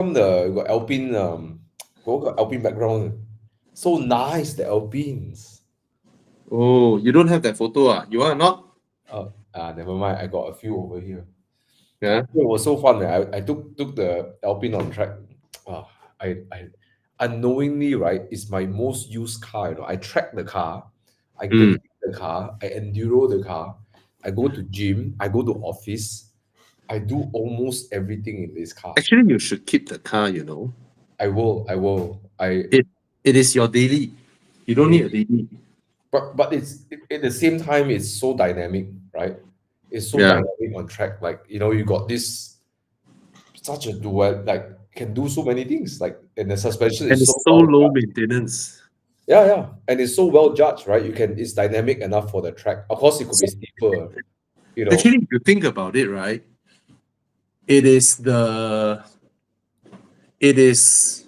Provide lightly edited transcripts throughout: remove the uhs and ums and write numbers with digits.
from the got Alpine got Alpine background. So nice the Alpines. Oh, you don't have that photo, ah? You want or not? Never mind. I got a few over here. Yeah. It was so fun, man. I took the Alpine on track. Ah, I unknowingly, right, it's my most used car. I track the car, I Mm. critique the car, I enduro the car, I go to gym, I go to office, I do almost everything in this car. Actually, you should keep the car, you know. I will. It it is your daily. You don't need a daily. But it's at the same time it's so dynamic, right? It's so Yeah. dynamic on track. Like you got this such a dual, like can do so many things. Like and the suspension And is it's so so well low judged. maintenance. Yeah, yeah, and it's so well judged, right? It's dynamic enough for the track. Of course, it could be So steeper, you know. actually, if you think about it, right, it is the it is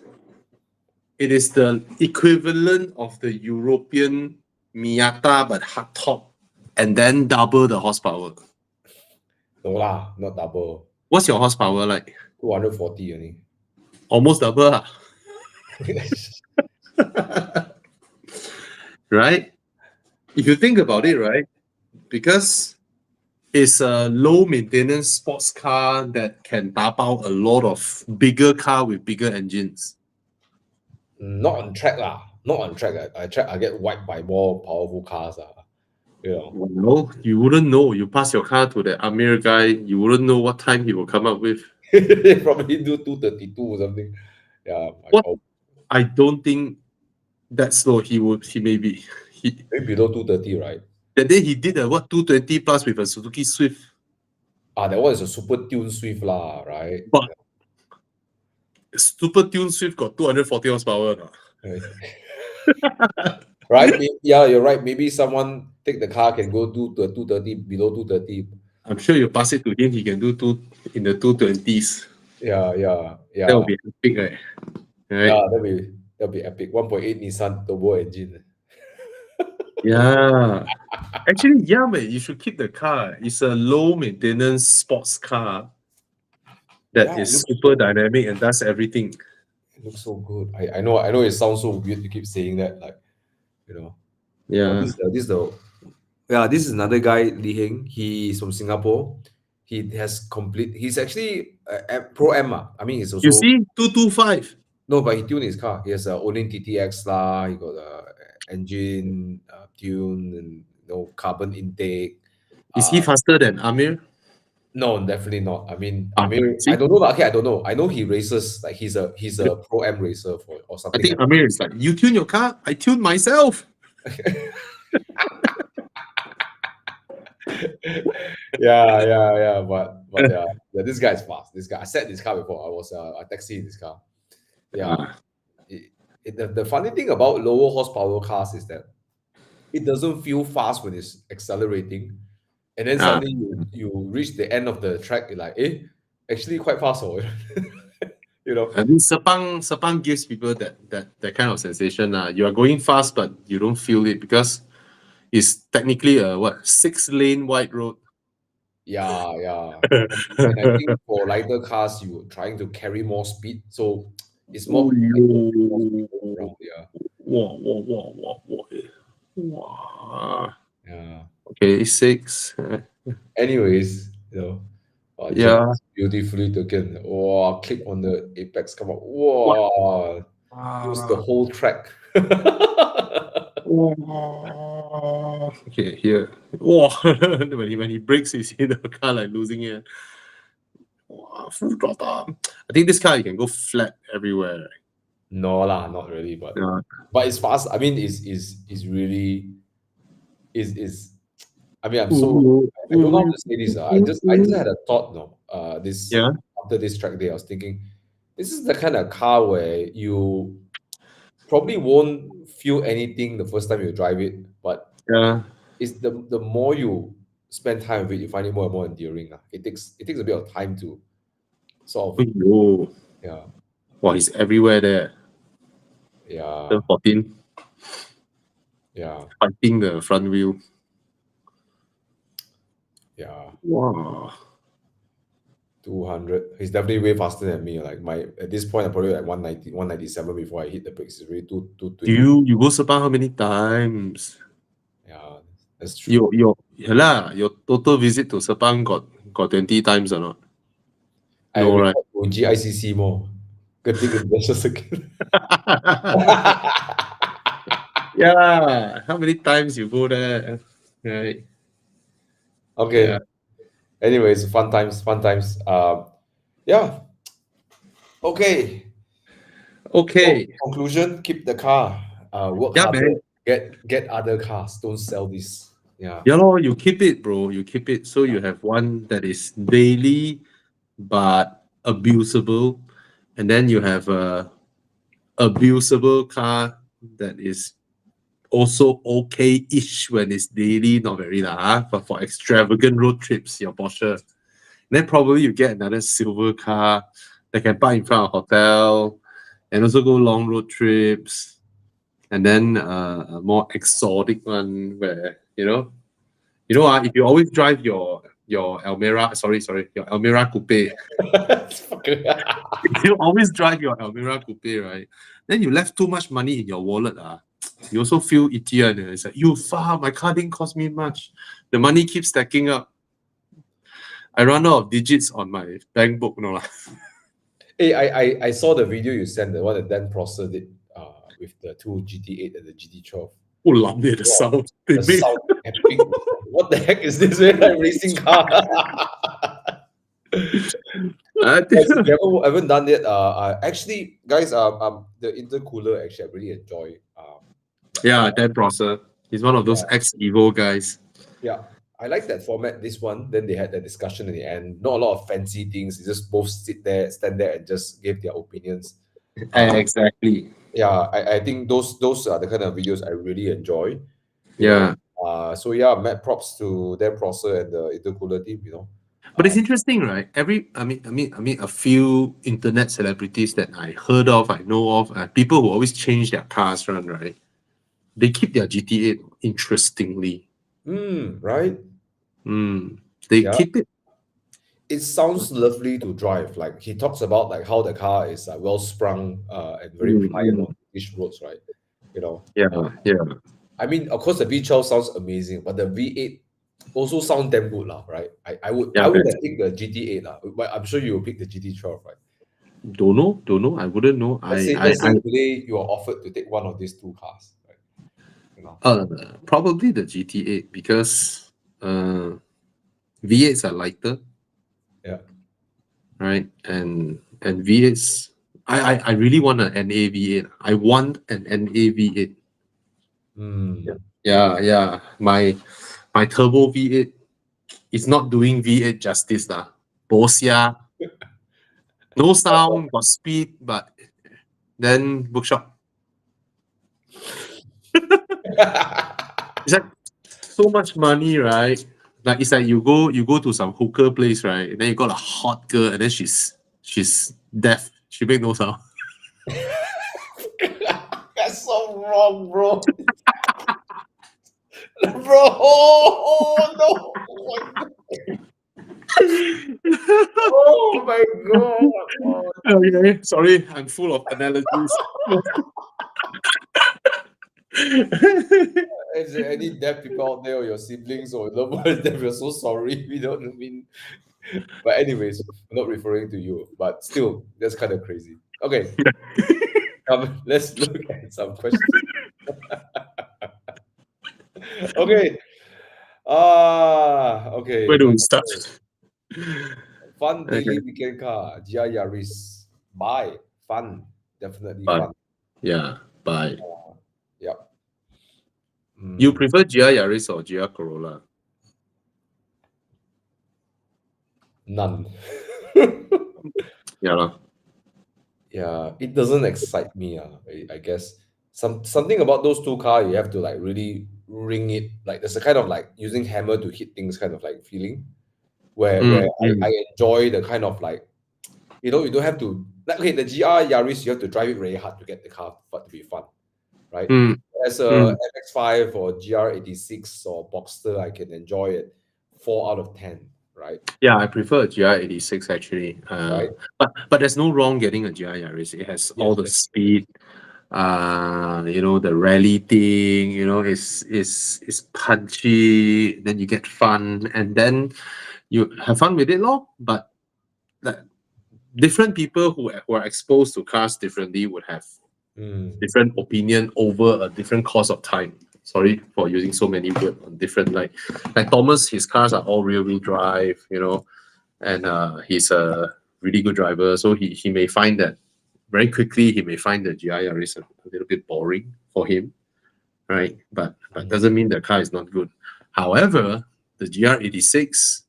it is the equivalent of the European Miata but hardtop, and then double the horsepower. No lah, not double. What's your horsepower like? 240 only. Almost double, ah. Right? If you think about it, right, because it's a low maintenance sports car that can tap out a lot of bigger car with bigger engines. Not on track lah. Not on track. I get wiped by more powerful cars ah. You know. Well, you wouldn't know. You pass your car to the Amir guy, you wouldn't know what time he will come up with. Probably do 232 or something. Yeah, What? I don't think that slow. He may be. maybe below 230, right? That day he did a what 220 plus with a Suzuki Swift. That one is a super tune Swift lah, right? But Super Tune Swift got 240 horsepower. Right. Right? Yeah, you're right. Maybe someone take the car can go do the 230 below 230. I'm sure you pass it to him, he can do two in the 220s. Yeah, yeah, That would yeah. be epic, right? Yeah, Right? that'll be epic. 1.8 Nissan turbo engine. Yeah. Actually, yeah, man, you should keep the car. It's a low maintenance sports car that Yeah, is super dynamic and does everything. it looks so good. I know it sounds so weird to keep saying that, like, you know. Oh, Yeah. this is another guy, Li Heng. He's from Singapore. He's actually a pro M. I mean, he's You also see, 225. no, but he tuned his car. He has a Onin TTX lah. He got a engine tune and carbon intake. Is he Uh, faster than Amir? no, definitely not. I mean, Ah, I see, don't know. But okay, I don't know. I know he races like he's a pro M racer for or I something think like Amir is like, you tune your car, I tune myself. that. Yeah. But yeah, this guy is fast. This guy, I sat in this car before. I was a taxi in this car. Yeah. Ah, The funny thing about lower horsepower cars is that it doesn't feel fast when it's accelerating, and then ah. suddenly you reach the end of the track. You're like, actually quite fast, oh. you know. I mean, Sepang gives people that kind of sensation. You are going fast, but you don't feel it because it's technically a what 6 lane wide road. Yeah. And I think for lighter cars, you're trying to carry more speed, so it's more Oh, practical, more speed yo. going around. Yeah, Wow. yeah. Okay, six. Anyways, Yeah. just beautifully taken. Wow, click on the apex, come up. Wow, use the Wow. whole track. Okay, here. Wow. when he breaks, you see the car like losing it. Wow, full throttle. I think this car you can go flat everywhere. No lah, not really, but Yeah. it's fast. I mean, is really is. I mean, Ooh, I don't know how ooh, to say this. I just ooh. had a thought. No, this Yeah. after this track day, I was thinking, this is the kind of car where you probably won't feel anything the first time you drive it, but Yeah. it's the more you spend time with it, you find it more and more endearing. It takes a bit of time to sort of Oh, yeah wow, he's everywhere there. yeah Turn 14, yeah fighting the front wheel. yeah Wow. 200. He's definitely way faster than me. Like my at this point, I'm probably like 190, 197 before I hit the brakes. It's really 220. You go Sepang how many times? Yeah, that's true. Your total visit to Sepang got 20 times or not? I No, right? report to GICC more. Good thing in National Circuit. Yeah, how many times you go there? Right. Yeah. Okay. Anyways, fun times, fun times. Yeah. Okay. So Okay. conclusion: keep the car. Work Yeah, harder. man. Get other cars. Don't sell this. Yeah. Yeah, lor, you keep it, bro. You keep it so you have one that is daily but abusable, and then you have a abusable car that is also okay-ish when it's daily, not very lah, but for extravagant road trips, your Porsche. Then probably you get another silver car that can park in front of hotel and also go long road trips. And then a more exotic one where if you always drive your Almera, sorry, your Almera Coupe, if you always drive your Almera Coupe, right? Then you left too much money in your wallet, you also feel itchy, and it's like you far, my car didn't cost me much. The money keeps stacking up. I run out of digits on my bank book, no lah. Hey, I saw the video you sent, the one that Dan Prosser did with the two GT8 and the GT12. Oh, lam the Wow, sound they the make. sound epic. What the heck is this? Like racing car. I Guys, if think- you haven't done it, actually, guys, the intercooler actually I really enjoy. yeah, Dan Prosser. He's one of those Yeah, ex-Evo guys. yeah, I like that format. This one, then they had that discussion in the end. Not a lot of fancy things. They just both sit there, stand there, and just give their opinions. Exactly. Yeah, I think those are the kind of videos I really enjoy. You know, Yeah. so yeah, mad props to Dan Prosser and the intercooler team. But it's interesting, right? I mean, a few internet celebrities that I heard of, I know of, people who always change their cars, right? They keep their GT8 interestingly. Right. They Yeah, keep it. it sounds lovely to drive. Like he talks about like how the car is well sprung and very pliant on British roads, right? You know, Yeah, uh, yeah, I mean, of course, the V12 sounds amazing, but the V8 also sound damn good, lah, right? I yeah, would man. have picked the GT8, lah, but I'm sure you will pick the GT12, right? Don't know. I wouldn't know. Let's say today you are offered to take one of these two cars, right? You know, Uh, Probably the GT8 because V8s are lighter, yeah. right? And V8s, I really want an NA V8. I want an NA V8. Hmm. Yeah. My turbo V8 is not doing V8 justice lah. Bosia, no sound, got speed, but then bookshop. It's like so much money, right? Like it's like you go to some hooker place, right? And then you got a hot girl, and then she's deaf. She make no sound. That's so wrong, bro. Bro, oh no. Oh my god. Okay, sorry, I'm full of analogies. Is there any deaf people out there or your siblings or loved ones that we're so sorry? We don't mean. But anyways, I'm not referring to you. But still, that's kind of crazy. Okay, let's look at some questions. Okay. Okay. Where do we Number start? 4. Fun daily Okay, weekend car. GR Yaris. Buy. Fun. Definitely bye. fun. Yeah, bye. Yep. You Mm, prefer GR Yaris or GR Corolla? none. Yeah, lah. Yeah, it doesn't excite me. I guess something about those two cars you have to like really ring it. Like there's a kind of like using hammer to hit things kind of like feeling where I enjoy the kind of like you don't have to like okay the GR Yaris you have to drive it very hard to get the car to be fun, right? Mm, As a mm, MX-5 or GR86 or Boxster, I can enjoy it 4 out of 10, right? Yeah, I prefer a GR86 actually. Right? But there's no wrong getting a GR Yaris. It has all Yes, the yes. speed, the rally thing, is punchy, then you get fun, and then you have fun with it, lor. But like, different people who are exposed to cars differently would have Mm, different opinion over a different course of time. Sorry for using so many words on different like Thomas, his cars are all rear wheel drive, and he's a really good driver. So he may find that very quickly he may find the GIR is a little bit boring for him, right? But mm, doesn't mean the car is not good. However, the GR86,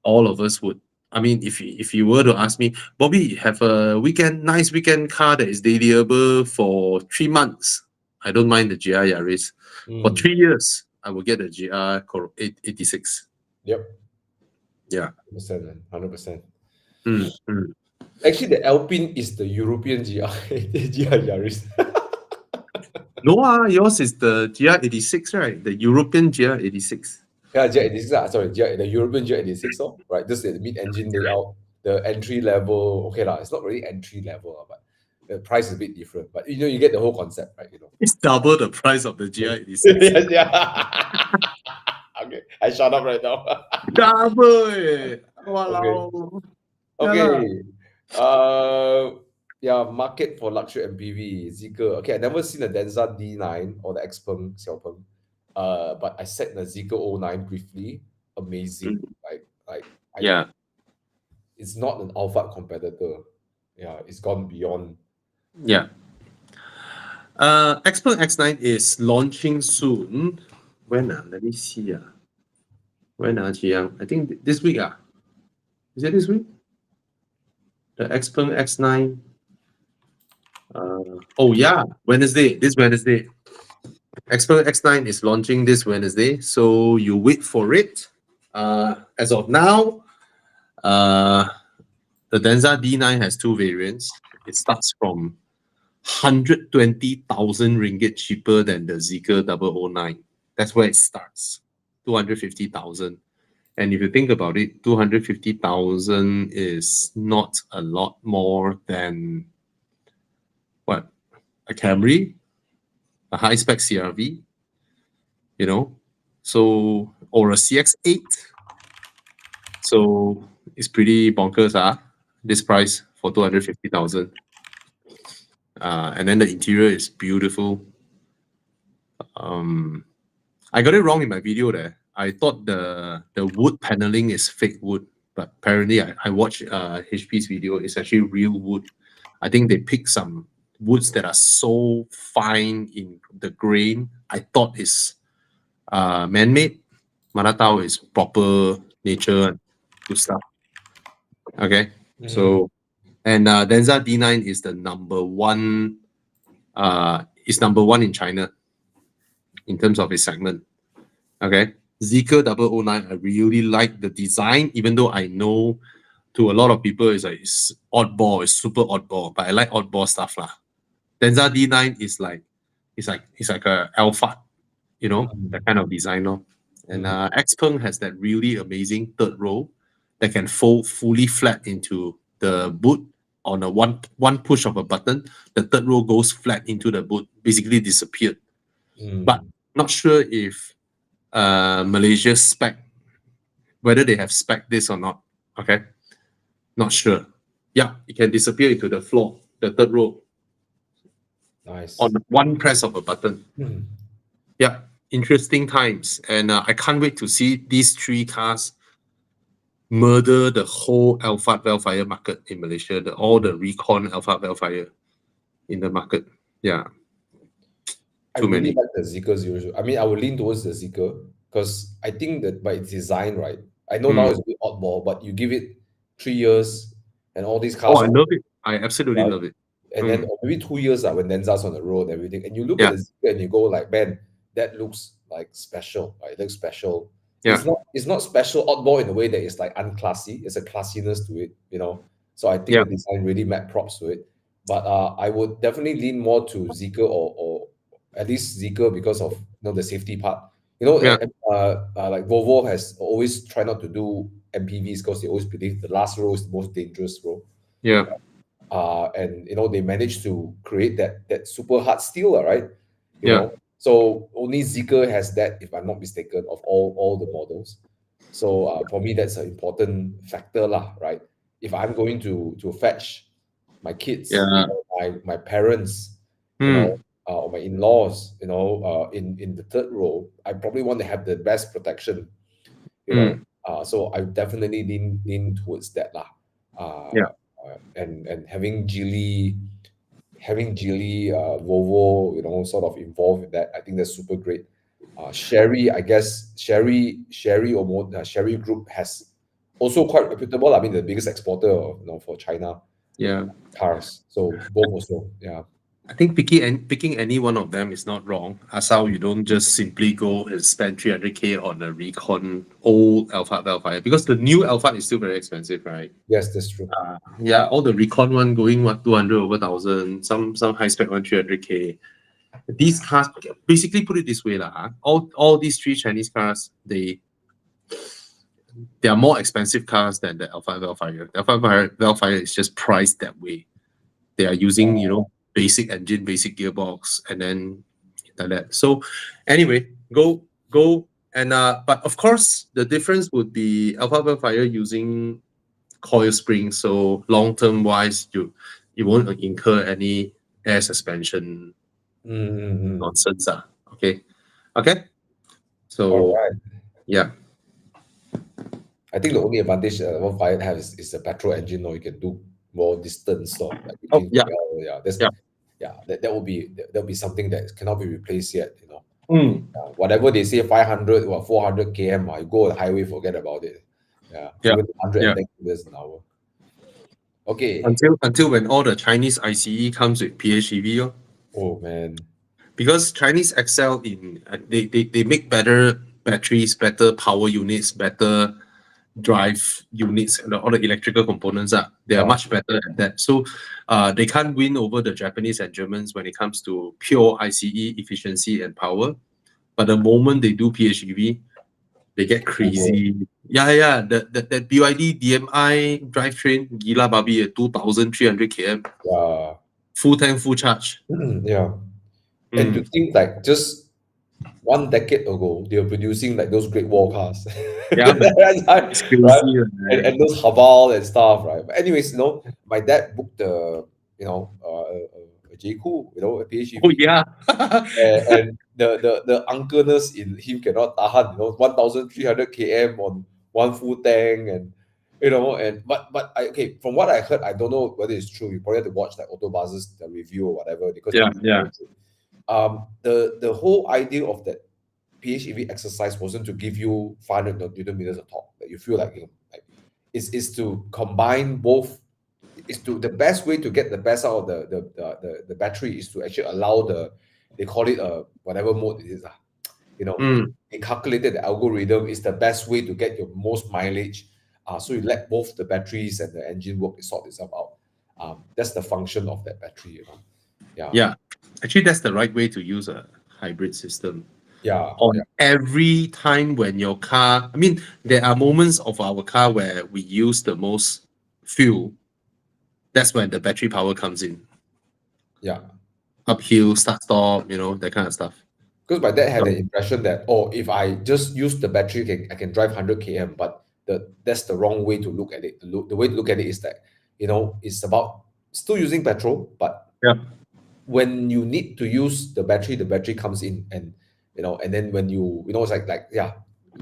all of us would. I mean, if you were to ask me, Bobby, have a nice weekend car that is deliverable for 3 months. I don't mind the GR Yaris. For mm. 3 years, I will get the GR 86. Yep, Yeah. 100%, man, 100%. Mm, mm. Actually, the Alpine is the European GR, GR Yaris. No, yours is the GR86, right? The European GR86. Yeah, J86, sorry, the European J86, oh, right? Just the mid-engine layout, the entry level. Okay, lah, it's not really entry level, but the price is a bit different. But you get the whole concept, right? It's double the price of the GR86. Yes, yeah. Okay, I shut up right now. Double, eh. Okay, Walao. Yeah lah. okay. Uh, yeah, market for luxury MPV, Zeekr. Okay, I never seen a Denza D9 or the Xpeng Xiaopeng. But I sat in the Zeekr O9 briefly. Amazing. Mm, Like I yeah, it's not an Alphard competitor. Yeah, it's gone beyond. yeah. Xpeng X9 is launching soon. When? Let me see. When, Jiang? I think this week. Is it this week? The Xpeng X9. Oh, yeah. Wednesday. This Wednesday. Xpeng X9 is launching this Wednesday. So you wait for it. As of now, the Denza D9 has two variants. It starts from 120,000 ringgit cheaper than the Zeekr 009. That's where it starts. 250,000. And if you think about it, 250,000 is not a lot more than what? A Camry, a high spec CRV, so, or a CX8. So it's pretty bonkers, this price for 250,000. And then the interior is beautiful. I got it wrong in my video there. I thought the wood paneling is fake wood, but apparently I watched HP's video. It's actually real wood. I think they picked some woods that are so fine in the grain. I thought is man-made. Manatao is proper nature and good stuff. Okay, Mhm. so and Denza D9 is the number one. Is number one in China in terms of its segment. Okay, Zeekr 009, I really like the design, even though I know to a lot of people it's oddball, it's super oddball, but I like oddball stuff lah. Denza D9 is like it's like a alpha, that kind of design, no? And Mm. Xpeng has that really amazing third row that can fold fully flat into the boot on a one push of a button. The third row goes flat into the boot, basically disappeared. But Mm. not sure if Malaysia spec, whether they have spec this or not. Okay, not sure. Yeah, it can disappear into the floor, the third row, on Nice. one press of a button. Mhm. Yeah, interesting times, and I can't wait to see these three cars murder the whole Alphard Velfire market in Malaysia. All the recon Alphard Velfire in the market. Yeah, I too really many. like the Zeekr 00. I mean, I would lean towards the Zeekr because I think that by its design, right? I know now Mm. it's a bit oddball, but you give it 3 years and all these Oh, cars I are love it. I absolutely right. love it. And then Mm. or maybe 2 years when Denza's on the road and everything. And you look at Yeah, the Zeekr and you go like, man, that looks like special, right? It looks special. yeah, It's not special oddball in a way that it's like unclassy. It's a classiness to it. So I think yeah, the design really met props to it. But I would definitely lean more to Zeekr or at least Zeekr because of the safety part. yeah, Like Volvo has always tried not to do MPVs because they always believe the last row is the most dangerous row. Yeah. And they managed to create that super hard steel, right? Yeah. So only Zeekr has that, if I'm not mistaken, of all the models. So for me, that's an important factor, lah, right? If I'm going to fetch my kids, Yeah. my parents, Hmm. or my in-laws, in the third row, I probably want to have the best protection, Hmm. so I definitely lean towards that, lah. Yeah. And having Geely, Volvo, sort of involved in that, I think that's super great. Sherry, I guess Sherry Group has also quite reputable. I mean, the biggest exporter, for China Yeah. cars. So both also, yeah. I think picking any one of them is not wrong. As how you don't just simply go and spend 300K on a recon old Alphard Velfire, because the new Alphard is still very expensive, right? Yes, that's true. Yeah, all the recon one going 200 over 1,000, some high spec one 300K. These cars, basically put it this way lah. All these three Chinese cars, they are more expensive cars than the Alphard Velfire. The Alphard Velfire is just priced that way. They are using basic engine, basic gearbox, and then like that. So anyway, go and but of course the difference would be Alpha Velfire using coil springs, so long term wise you won't incur any air suspension Mm-hmm. nonsense. Okay. All So right. yeah. I think the only advantage one Fiat has is the petrol engine, or you can do more distance, or like Oh between yeah. KL. Yeah, Yeah. that will be something that cannot be replaced yet. Mm. Whatever they say, 500 or 400 km, you go on the highway, forget about it. Yeah, Yeah. even Yeah. 110 kilometers an hour. Okay. Until when all the Chinese ICE comes with PHEV. Oh. Oh man. Because Chinese excel in they make better batteries, better power units, better drive units, and all the electrical components they are Yeah. much better at that. So they can't win over the Japanese and Germans when it comes to pure ICE efficiency and power. But the moment they do PHEV, they get Over. crazy. Yeah. That BYD DMI drivetrain, gila babi, 2,300 km, Yeah. full tank, full charge. Yeah. And to Mm. think like just 1 decade ago, they were producing like those Great Wall cars. Yeah, man. Right? It's crazy, right? And those Haval and stuff, right? But anyways, my dad booked a Jaecoo, a Oh PHEV, yeah. and the uncleness in him cannot tahan, 1,300 km on one full tank, and okay, from what I heard, I don't know whether it's true. You probably have to watch like Autobuzz's the review or whatever, because Yeah, maybe it's yeah. very true. The whole idea of that PHEV exercise wasn't to give you 500 Newton meters of torque that you feel like, like is to combine both. Is to the best way to get the best out of the battery is to actually allow they call it whatever mode it is, Mm. they calculated the algorithm is the best way to get your most mileage. So you let both the batteries and the engine work, sort itself out. That's the function of that battery, Yeah. Yeah. Actually, that's the right way to use a hybrid system. Yeah. On every time when your car, I mean, there are moments of our car where we use the most fuel. That's when the battery power comes in. Yeah. Uphill, start, stop, that kind of stuff. Because my dad had the So, impression that, if I just use the battery, I can drive 100 km, but that's the wrong way to look at it. The way to look at it is that, it's about still using petrol, but yeah. when you need to use the battery comes in, and then when it's like yeah,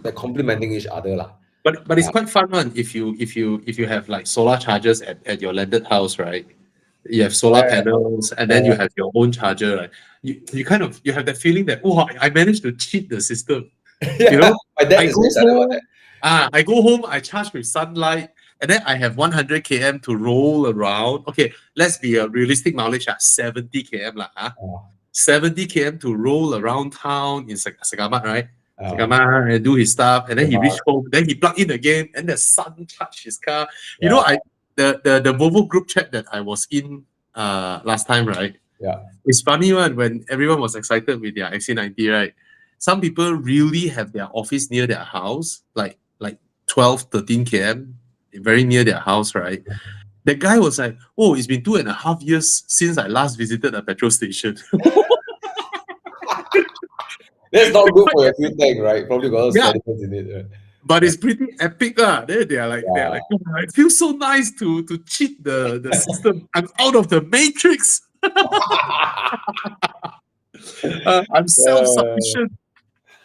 they're complementing each other, lah. But it's quite fun one if you have like solar chargers at your landed house, right? You have solar Yeah, panels and then yeah, you have your own charger, right? You kind of you have that feeling that, oh, I managed to cheat the system. You yeah. know, My dad I is go very excited about that. home, I go home, I charge with sunlight, and then I have 100 km to roll around. Okay, let's be a realistic mileage at 70 km lah. 70 km to roll around town in Sagamat, right? Uh, Sagamat and do his stuff, and then he uh, reach home, then he plug in again, and the sun touch his car. yeah, The Volvo group chat that I was in last time, right? yeah, It's funny one when everyone was excited with their XC90, right? Some people really have their office near their house, like 12, 13 km, very near their house, right? The guy was like, "Oh, it's been 2.5 years since I last visited a petrol station." That's not They're good quite for your fuel epic. tank, right? Probably got Yeah, sediments in it. Right? but it's pretty epic, lah. They're Yeah. like, "Oh, it feels so nice to cheat the system. I'm out of the matrix. I'm Uh, self-sufficient."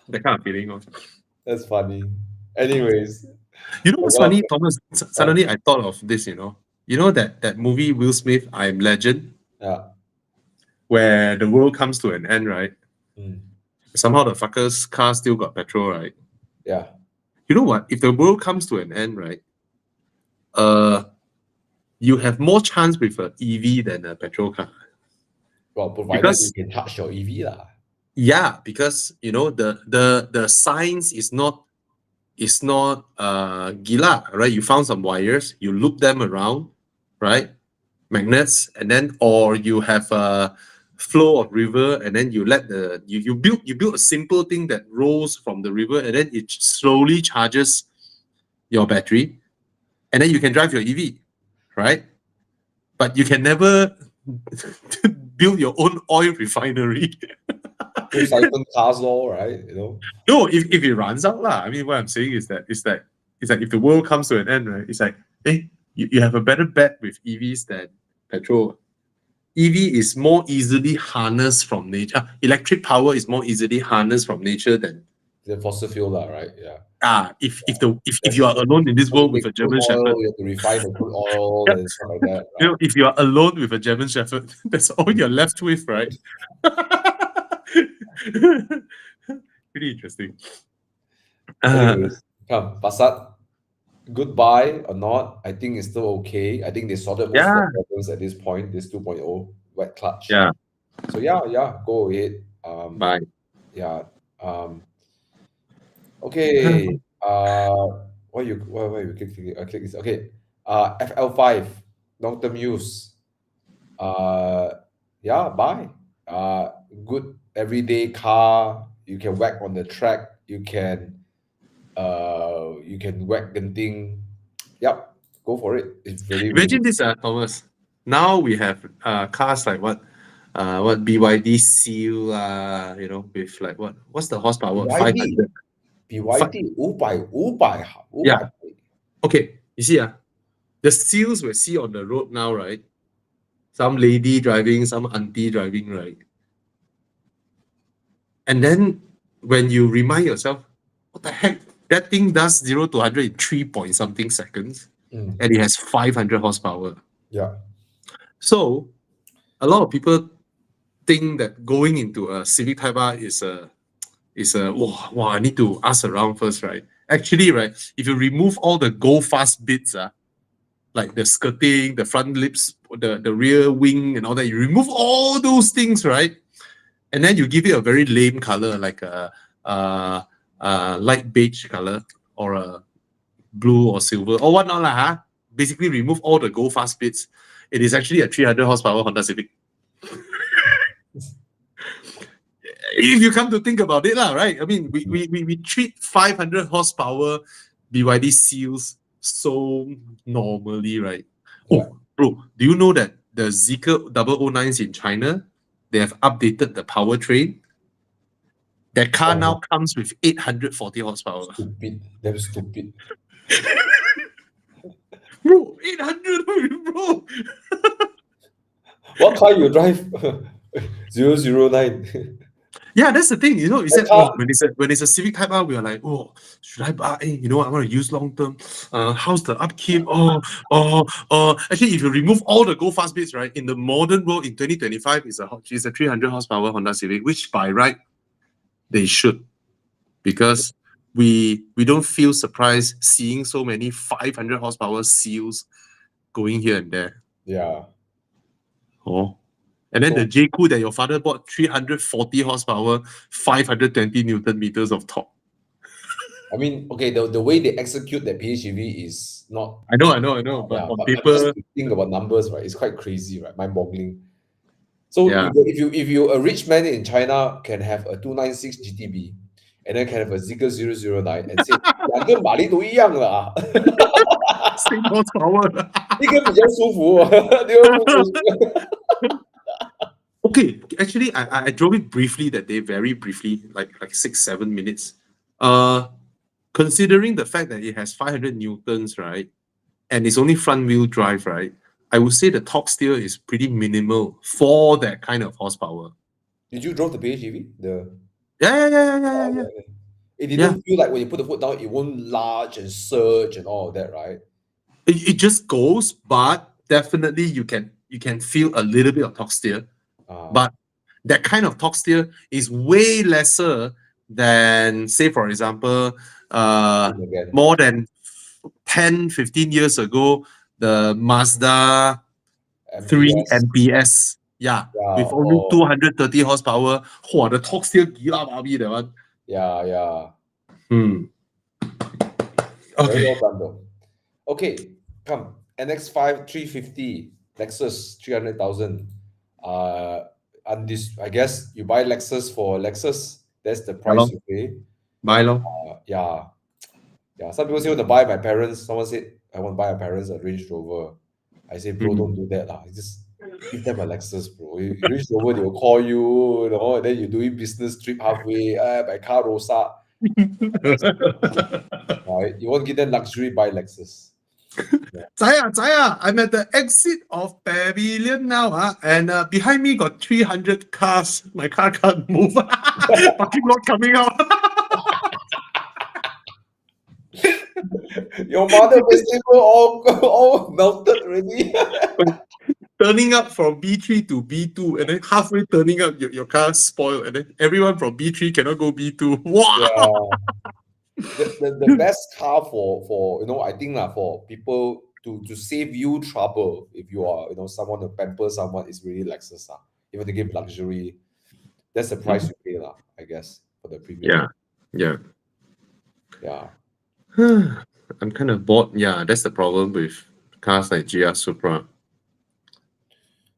That kind of feeling. that's funny. Anyways, You know I what's got funny, Thomas? Suddenly I thought of this. You know that movie Will Smith, I Am Legend, yeah. where the world comes to an end, right? Mm, Somehow the fucker's car still got petrol, right? yeah. You know what? If the world comes to an end, right? Uh, you have more chance with a EV than a petrol car Well, provided you because can touch your EV lah. yeah, because the science is not gila, right? You found some wires, you loop them around, right? Magnets, and then or you have a flow of river, and then you let you build a simple thing that rolls from the river, and then it slowly charges your battery, and then you can drive your EV, right? But you can never build your own oil refinery. Full cycle cars law, right? No, if it runs out, lah. I mean, what I'm saying is that it's like if the world comes to an end, right? It's like, hey, you have a better bet with EVs than petrol. EV is more easily harnessed from nature. Electric power is more easily harnessed from nature than The fossil fuel lah, right? Yeah. if you are alone in this Have to world with make a crude German oil, Shepherd. you have to refine the crude oil Yeah. and stuff like that, right? If you are alone with a German Shepherd, that's all you're left with, right? Pretty interesting. Anyways, come, Passat, goodbye or not, I think it's still okay. I think they sorted most of the Yeah, problems at this point, this 2.0 wet clutch. yeah. So yeah, go ahead. Bye. Yeah. Okay. Why you click this? Okay. FL5, long-term use. Uh, yeah, bye. Good everyday car. You can whack on the track. You can whack genting. Yep, go for it. It's really, really Imagine good. this, Thomas. Now we have cars like what BYD Seal, with like what's the horsepower? BYD, 500. BYD 五百 Yeah. Okay. You see, the seals we see on the road now, right? Some lady driving, some auntie driving, right? And then when you remind yourself, what the heck? That thing does 0 to 100 in 3 point something seconds, Mm, and it has 500 horsepower. yeah. So a lot of people think that going into a Civic Type R is a wow, I need to ask around first, right? Actually, right, if you remove all the go fast bits, like the skirting, the front lips, the rear wing, and all that, you remove all those things, right? And then you give it a very lame color, like a light beige color or a blue or silver or whatnot, lah, huh? Basically, remove all the go fast bits. It is actually a 300 horsepower Honda Civic. If you come to think about it, lah, right? I mean, we treat 500 horsepower BYD seals so normally, right? Yeah. Oh, bro, do you know that the Zeekr 009s in China, they have updated the powertrain? That car Oh, now comes with 840 horsepower. stupid. Damn stupid. Bro, 800, bro. What car you drive? 009. Yeah, that's the thing. You That said, car, oh, when it's a Civic Type R, we are like, oh, should I buy? Hey, I want to use long term. How's the upkeep? Actually, if you remove all the go fast bits, right, in the modern world in 2025, is a 300 horsepower Honda Civic, which by right they should, because we don't feel surprised seeing so many 500 horsepower seals going here and there. yeah. Oh. And then the So Jaecoo that your father bought, 340 horsepower, 520 Newton meters of torque. I mean, okay, the way they execute that PHEV is not, I know. But yeah, on but just paper, to think about numbers, right? It's quite crazy, right? Mind-boggling. So yeah. if you a rich man in China can have a 296 GTB and then can have a Zeekr 009 and say 两个马力都一样了啊，Same horsepower. 一个比较舒服，另外一个不舒服。Okay, actually, I drove it briefly that day, very briefly, like 6-7 minutes. Considering the fact that it has 500 newtons, right, and it's only front wheel drive, right, I would say the torque steer is pretty minimal for that kind of horsepower. Did you drove the PHEV? The Yeah. it Yeah. didn't feel like when you put the foot down, it won't large and surge and all of that, right? It just goes, but definitely you can feel a little bit of torque steer. Ah, But that kind of torque steer is way lesser than, say, for example, again. more than 10-15 years ago, the Mazda 3 MPS. MPS. Yeah, Yeah, with only or 230 horsepower. Wow, the torque steer gila babi, that one. yeah. Hmm. Very Okay. well done though. Okay, come. NX5 350, Lexus 300,000. And this, I guess you buy Lexus for Lexus. That's the Hello. price you pay. Bye, long. Yeah. Some people say want to buy my parents. Someone said I want to buy my parents a Range Rover. I say, bro, don't do that lah. Just give them a Lexus, bro. Range Rover, they'll call you, and then you're doing business trip halfway. My car rosak. Right? You want to give them luxury, buy Lexus. Zaya, I'm at the exit of Pavilion now, and behind me got 300 cars. My car can't move. Parking lot coming out. Your mother vegetable all melted already. Turning up from B3 to B2, and then halfway turning up, your car spoiled, and then everyone from B3 cannot go B2. Wow! Yeah. The best car for I think for people to save you trouble if you are someone to pamper someone is really Lexus. If you want to give luxury, that's the price you pay I guess, for the premium. Yeah. Yeah. I'm kind of bored. Yeah, that's the problem with cars like GR Supra.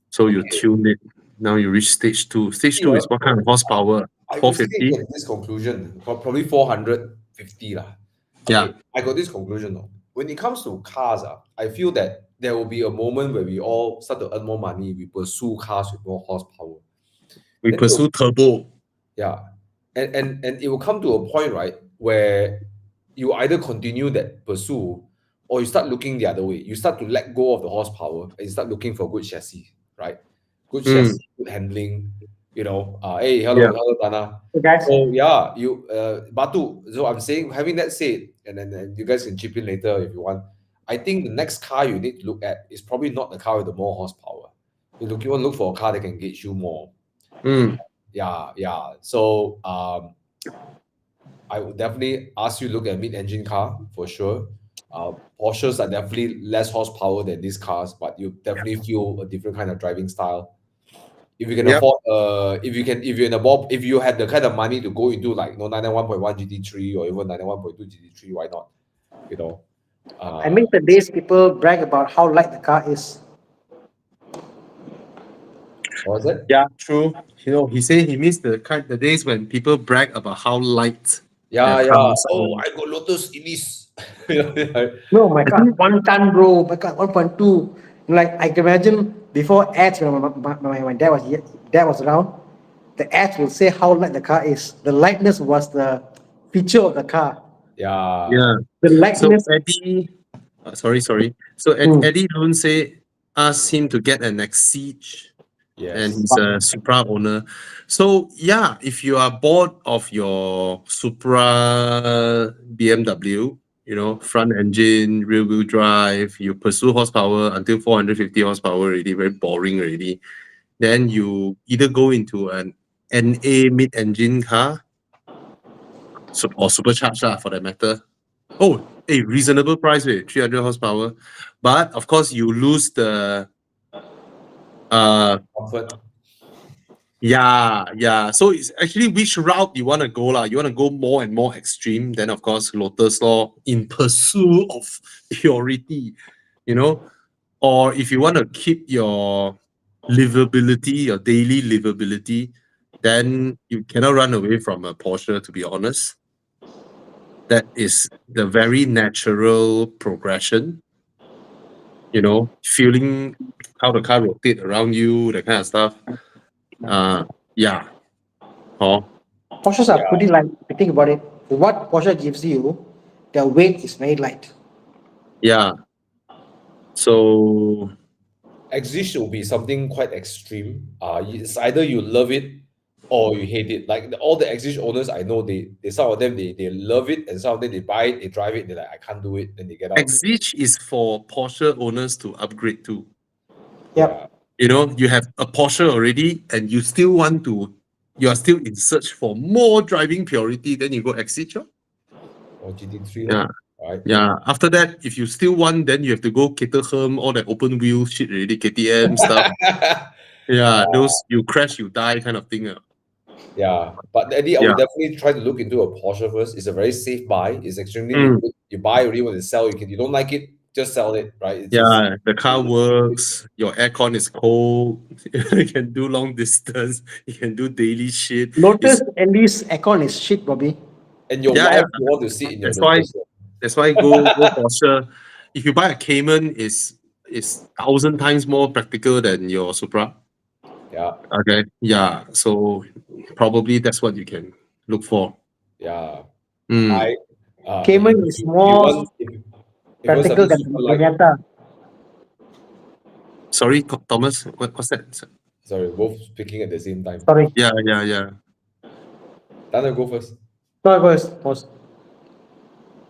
So you tune it. Now you reach stage 2. Stage 2 is what kind of horsepower? I recently 450? get this conclusion, probably 450 lah. Yeah. Okay, I got this conclusion though. When it comes to cars, I feel that there will be a moment where we all start to earn more money. We pursue cars with more horsepower. We Then pursue turbo. Yeah, and it will come to a point, right, where you either continue that pursuit or you start looking the other way. You start to let go of the horsepower and you start looking for good chassis, right? Good chassis, good handling. Hey, Yeah. hello, Dana. Hey guys, So yeah, Batu. So I'm saying, having that said, and then you guys can chip in later if you want. I think the next car you need to look at is probably not the car with the more horsepower. You want to look for a car that can engage you more. Yeah. So I would definitely ask you to look at mid-engine car for sure. Porsches are definitely less horsepower than these cars, but you definitely feel a different kind of driving style. If you can Yep. afford, if you had the kind of money to go into 991.1 GT3 or even 991.2 GT3, why not? I miss the days people brag about how light the car is. What was it? Yeah, true. He said he missed the days when people brag about how light. Yeah. their cars Oh, are. I got Lotus Elise. No, my car 1 ton, bro. My car 1.2. Like I can imagine before ads when my dad was around, the ads will say how light the car is. The lightness was the feature of the car. Yeah. The So lightness. Eddie, sorry. So Eddie Loon say ask him to get an Exige. And Yes. he's a Supra owner. So yeah, if you are bored of your Supra BMW, front engine, rear wheel drive, you pursue horsepower until 450 horsepower already, very boring already. Then you either go into an NA mid-engine car, or supercharged for that matter. Oh, a reasonable price with 300 horsepower. But of course, you lose the Comfort. Yeah. So it's actually which route you want to go lah. You want to go more and more extreme, then of course Lotus Law in pursuit of purity, or if you want to keep your livability, your daily livability, then you cannot run away from a Porsche, to be honest. That is the very natural progression, you know, feeling how the car rotate around you, that kind of stuff. Yeah. Oh, Porsches are pretty light. If you think about it, what Porsche gives you, their weight is very light. yeah. So Exige will be something quite extreme. It's either you love it or you hate it. Like all the Exige owners I know, they some of them they love it, and some of them they buy it, they drive it, they're like, I can't do it, then they get out. Exige is for Porsche owners to upgrade to. Yep. Yeah. You know, you have a Porsche already and you still want to, you are still in search for more driving purity, then you go Exige. Or GT3, Yeah. right? Yeah. After that, if you still want, then you have to go Caterham, all that open wheel shit already, KTM stuff. Yeah, those you crash, you die kind of thing. Yeah, but Eddie, I Yeah. would definitely try to look into a Porsche first. It's a very safe buy. It's extremely Mm. liquid. You buy already, when you sell, you don't like it, just sell it, right? It's Yeah, the car works, your aircon is cold, you can do long distance, you can do daily shit. Lotus at least aircon is shit, Bobby. and your Yeah, wife yeah. will want to sit in your That's why Lotus. that's why go Porsche. If you buy a Cayman, is 1,000 times more practical than your Supra. Yeah, Okay. Yeah. So probably that's what you can look for. yeah. Mm. I Cayman is more if you want practical something than super the light, Miata. Sorry, Thomas. What's that? sorry, both speaking at the same time. Sorry. Yeah. Dana, go first. No, first.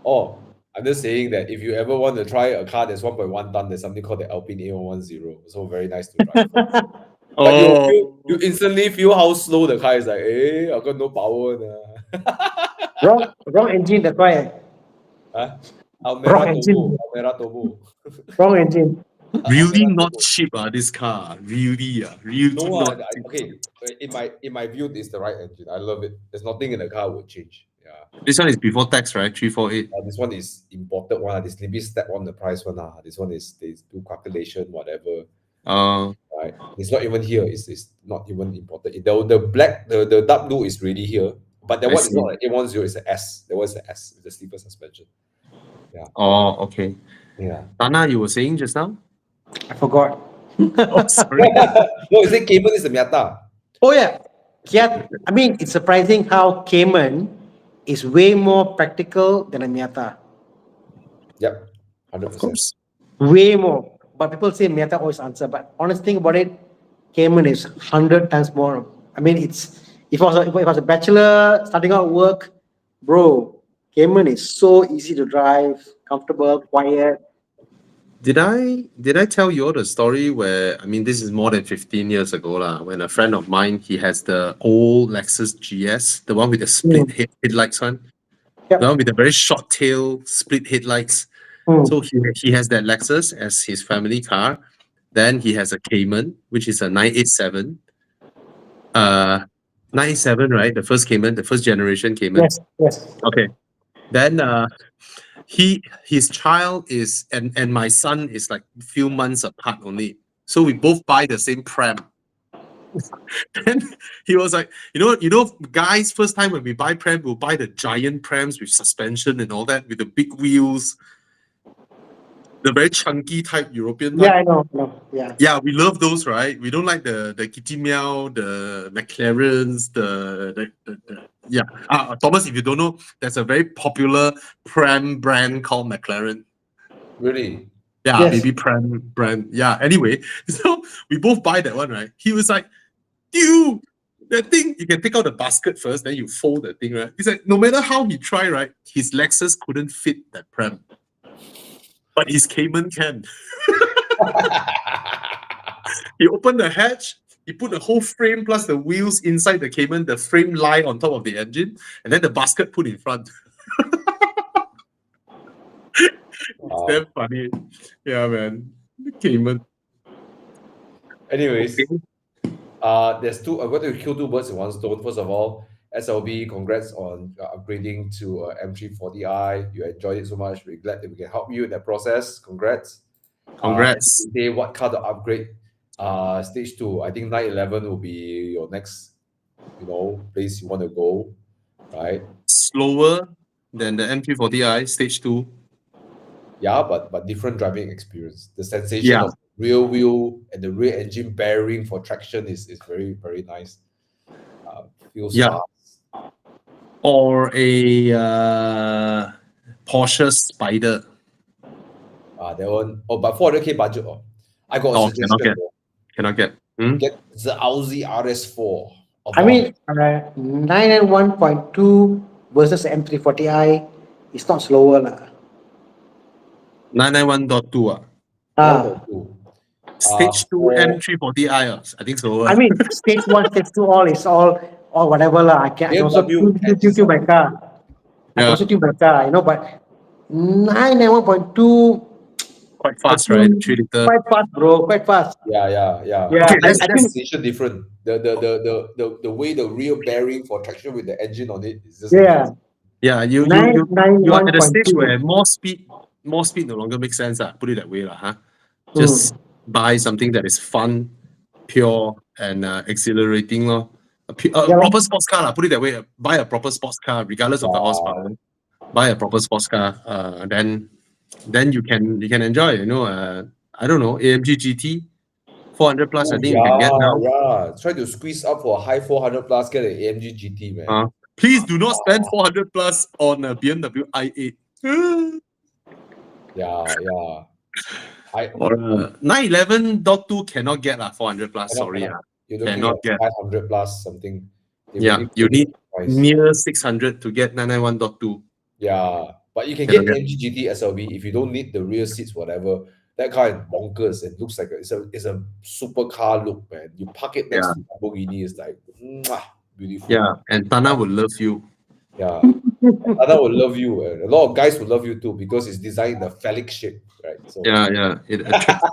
Oh, I'm just saying that if you ever want to try a car that's 1.1 ton, there's something called the Alpine A110. So very nice to drive. But Oh, you instantly feel how slow the car is. Like, I got no power. Wrong engine, that's why. Huh? Wrong Almera Turbo. engine. Almera Turbo. Wrong engine. really Almera not Turbo. cheap, this car. Really No, not cheap. okay. In my view, it's the right engine. I love it. There's nothing in the car would change. Yeah. This one is before tax, right? 348. This one is imported one. This maybe step on the price one. This one is they do calculation, whatever. Uh, Right. It's not even here. It's not even imported. The black, the dark blue is really here. But that I one is see. not an A10, it's an S. That was the S, the sleeper suspension. Oh, okay. Yeah. Tana, you were saying just now? I forgot. Oh, sorry. No, you say Cayman is the Miata. Oh yeah. Yeah. I mean, it's surprising how Cayman is way more practical than a Miata. Yep. Of 100%. course. Way more. But people say Miata always answer. But honest thing about it, Cayman is 100 times more. I mean, if I was a bachelor starting out work, bro, Cayman is so easy to drive, comfortable, quiet. Did I tell you all the story where, I mean, this is more than 15 years ago lah, when a friend of mine, he has the old Lexus GS, the one with the split headlights one. Yep. The one with the very short tail split headlights. Mm. So he has that Lexus as his family car. Then he has a Cayman, which is a 987. 987, right? The first Cayman, the first generation Cayman. Yes. Okay. Then his child is and my son is like few months apart only. So we both buy the same pram. And he was like, guys, first time when we buy pram, we'll buy the giant prams with suspension and all that, with the big wheels, the very chunky type European type. Yeah, I know. Yeah. Yeah, we love those, right? We don't like the Kitty Meow, the McLarens, the yeah. Thomas, if you don't know, there's a very popular pram brand called McLaren. Really? Yeah, Yes. baby pram brand. Yeah. Anyway, so we both buy that one, right? He was like, dude, that thing, you can take out the basket first, then you fold the thing, right? He's like, no matter how he try, right, his Lexus couldn't fit that pram. But his Cayman can. He opened the hatch, he put the whole frame plus the wheels inside the Cayman, the frame lie on top of the engine, and then the basket put in front. It's damn funny. Yeah, man. The Cayman. Anyways, Okay. there's two. I'm going to kill two birds in one stone. First of all, SLB, congrats on upgrading to M340i. You enjoyed it so much. We're glad that we can help you in that process. Congrats. Congrats. Say what car to upgrade? Stage 2. I think 911 will be your next place you want to go, right? Slower than the M340i Stage 2. Yeah, but different driving experience. The sensation Yeah. of rear wheel and the rear engine bearing for traction is very, very nice. Feels Yeah. fast. Or a Porsche Spider. That one. Oh, but 400K budget. I got a Oh, suggestion. cannot get. Hmm? Get the Audi RS4. I mean, 991.2 versus M340i is not slower lah. 991.2 ah. Ah, 1.2. Stage 2 For M340i ah. I think so. I mean, stage 1, stage 2, all is all whatever lah. I can also BMW tune my car. I can Yeah. also tune my car, but 991.2, Quite I fast, right? think 3 liter. quite fast, bro. Quite fast. Yeah. Yeah, Okay, That I think, sensation different. The way the rear bearing for traction with the engine on it is just yeah, different. Yeah, you are at a stage 991.2. where more speed no longer makes sense. Put it that way, lah, huh? Just buy something that is fun, pure, and exhilarating. A Yeah, proper sports car, lah, put it that way. Buy a proper sports car, regardless of the horsepower. Buy a proper sports car. Then you can enjoy. I don't know, AMG GT 400 plus. I Oh, think you can get now. yeah. Try to squeeze up for a high 400 plus, get an AMG GT, man. Please do not spend 400 plus on a BMW i8. Yeah. Or 911.2 cannot get 400 plus. Cannot, Sorry, cannot. You're looking cannot at get. 500 plus something. They Yeah, really you put it need in price. near 600 to get 991.2. Yeah, but you can Cannot get get. AMG GT SLB if you don't need the rear seats, whatever. That car is bonkers and looks like it's a supercar look, man. You park it next Yeah. to Lamborghini, it's like mwah, beautiful. Yeah, and Tana will love you. Yeah. Another will love you. And a lot of guys will love you too because it's designed in the phallic shape, right? So Yeah, it attracts.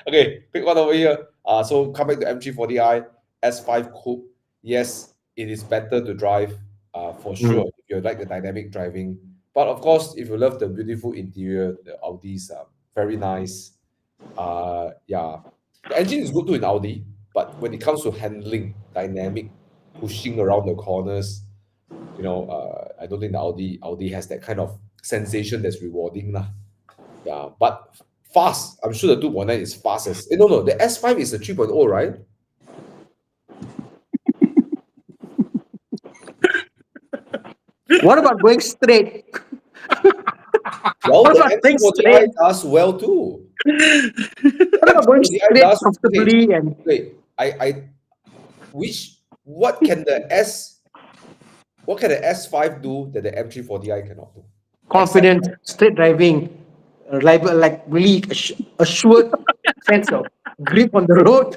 okay, quick one over here. So come back to M340i S5 Coupe. Yes, it is better to drive, for sure, if you like the dynamic driving. But of course, if you love the beautiful interior, the Audis are very nice. Yeah, the engine is good too in Audi, but when it comes to handling, dynamic, pushing around the corners, I don't think the Audi has that kind of sensation that's rewarding lah. Yeah, but fast. I'm sure the 2.9 is fast as. No, the S5 is a 3.0, right? what about going straight? Well, What the about going M340i straight? does well too. What about going M340i straight does. comfortably and Wait, what can the S5 do that the M340i cannot do? confident, straight driving, reliable, like really assured sense of grip on the road?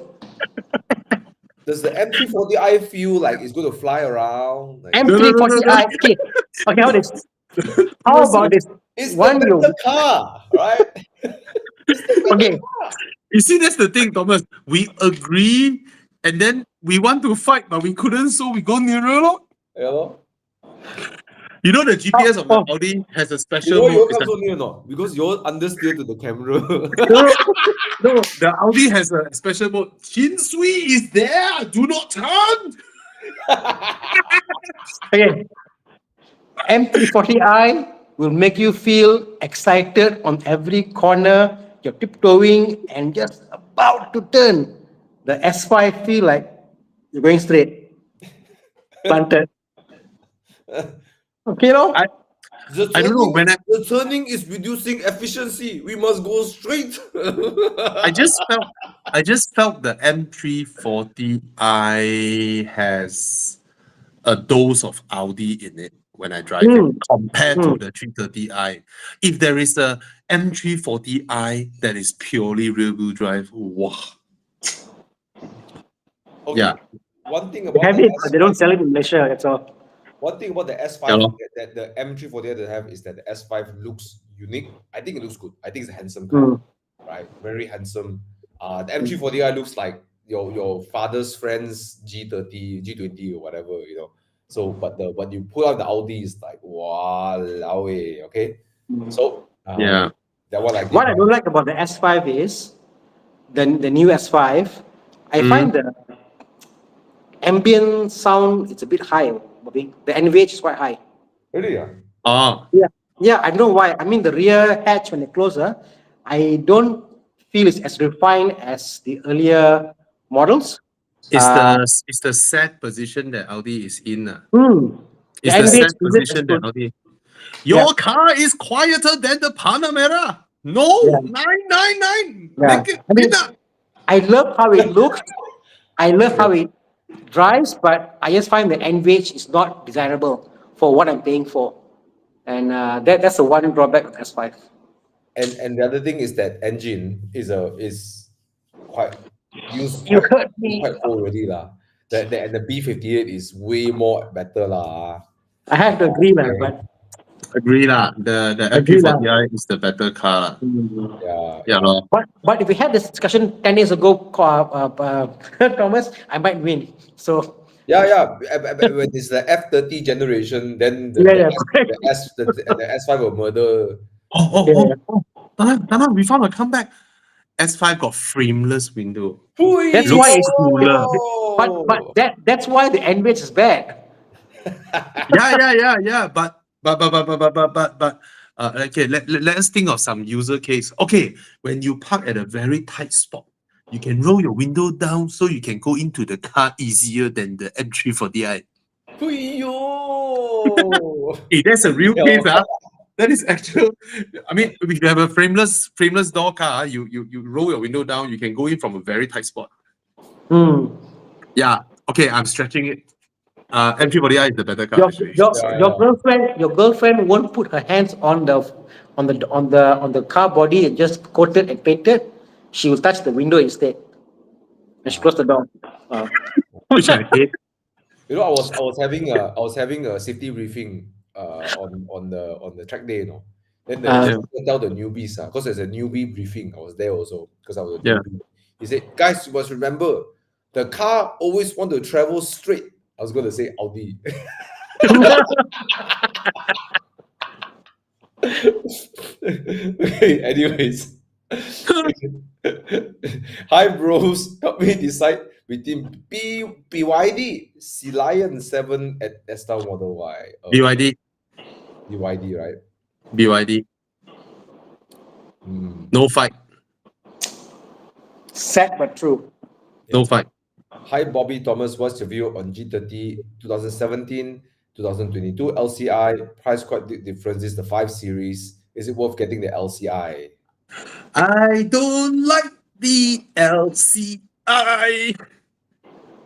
Does the M340i feel like it's going to fly around? Like, M340i. Okay, how this? How about this? it's One the better car, right? Okay, You see, that's the thing, Thomas. We agree, and then we want to fight, but we couldn't, so we go nearer. Lor. You know? You know the GPS of the Audi has a You special know you mode. come so near or not? Because you're understeer to the camera. No, the Audi has a special mode. Chinsui is there. Do not turn. okay. M340i will make you feel excited on every corner. You're tiptoeing and just about to turn. The S5 feel like you're going straight. Planted. Okay, no? I don't know, when the turning is reducing efficiency. We must go straight. I just felt the M340i has a dose of Audi in it when I drive it compared to the 330i. If there is a M340i that is purely rear-wheel drive, wow. Okay. Yeah. One thing They about have the it, but they don't S5 sell it in Malaysia. That's all. One thing about the S5 Yeah, lor. that the M340 doesn't have is that the S5 looks unique. I think it looks good. I think it's a handsome car, right? Very handsome. The M340i looks like your father's friend's G30, G20 or whatever, So, but when you pull out the Audi, it's like wow, okay. So Yeah. that one I did. What I don't like about the S5 is the new S5. I find the ambient sound, it's a bit high, Bobby. The NVH is quite high. Really? Yeah. Oh, Yeah, I don't know why. I mean, the rear hatch, when it closer, I don't feel it's as refined as the earlier models. it's the set position that Audi is in. The It's the NVH set isn't as position that good. Audi. Yeah. Your car is quieter than the Panamera. No, Yeah. 999. Yeah. Make it I mean, winner. I love how it looks. I love how it drives, but I just find the NVH is not desirable for what I'm paying for. And that's the one drawback of S5. And the other thing is that engine is quite You heard is me. quite old already lah. And the B58 is way more better lah. I have to agree, man, Okay. but Agree lah. The agree lah. M340i is the better car. Yeah, Yeah, lor. But if we had this discussion 10 years ago, Thomas, I might win. So yeah. When it's the F30 generation, then yeah, correct. the S5 will murder. Yeah. Tana, we found a comeback. S5 got frameless window. That's Looks why it's cooler. but that's why the NVH is bad. Yeah. But okay, let us think of some user case. Okay, when you park at a very tight spot, you can roll your window down so you can go into the car easier than the M340i. Hey, that's a real case, huh? That is actual. I mean, if you have a frameless door car, you roll your window down, you can go in from a very tight spot. Yeah. Okay, I'm stretching it. M340i is the better car. Actually. Your girlfriend won't put her hands on the car body and just coated and painted. She will touch the window instead. And she closed the door. Which I hate. You know, I was having a safety briefing on the track day, you know. Then the instructor tell the newbies, because there's a newbie briefing. I was there also because I was a newbie. He said, guys, you must remember, the car always want to travel straight. I was going to say Audi. Okay, anyways. Hi bros, help me decide between BYD Sea Lion 7 at S-Style Model Y. BYD. BYD, right? BYD. No fight. Sad but true. No fight. Hi Bobby Thomas, what's your view on G30 2017, 2022 LCI? Price quite difference. This is the 5 Series. Is it worth getting the LCI? I don't like the LCI.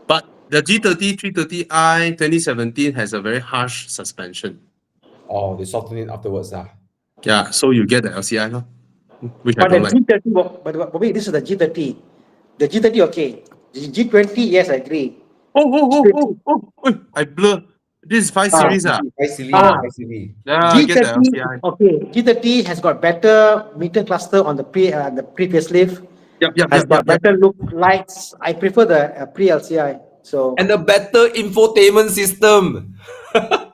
But the G30 330i 2017 has a very harsh suspension. Oh, they soften it afterwards. Yeah, so you get the LCI, no? Which But I the don't like. G30, but Bobby, this is the G30. The G30, okay. The G20, yes, I agree. Oh, I blur. This is 5 Series. 5 Series. Yeah, get the G30, LCI. okay. G30 has got better meter cluster on the previous lift. Has got better look lights. I prefer the pre-LCI. So And a better infotainment system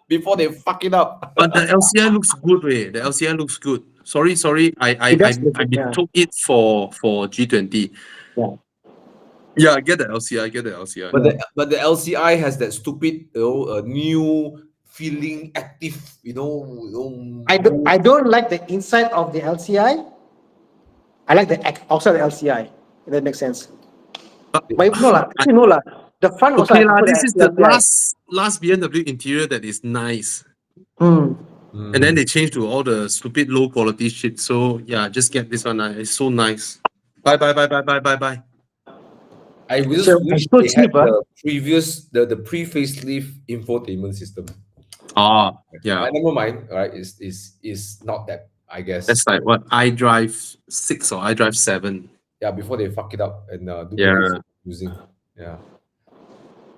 before they fuck it up. But the LCI looks good, way. The LCI looks good. Sorry. I took it for G20. Yeah. Yeah, get the LCI. But the LCI has that stupid, new feeling, active, I don't like the inside of the LCI. I like the outside of the LCI. If that makes sense. But no lah. The front also. Okay lah. This is the last BMW interior that is nice. And then they changed to all the stupid low quality shit. So yeah, just get this one. It's so nice. Bye. I wish they had the pre-facelift infotainment system. Yeah. Never mind. All right, is not that, I guess. That's like what iDrive 6 or iDrive 7. Yeah, before they fuck it up and do Yeah. using. Yeah.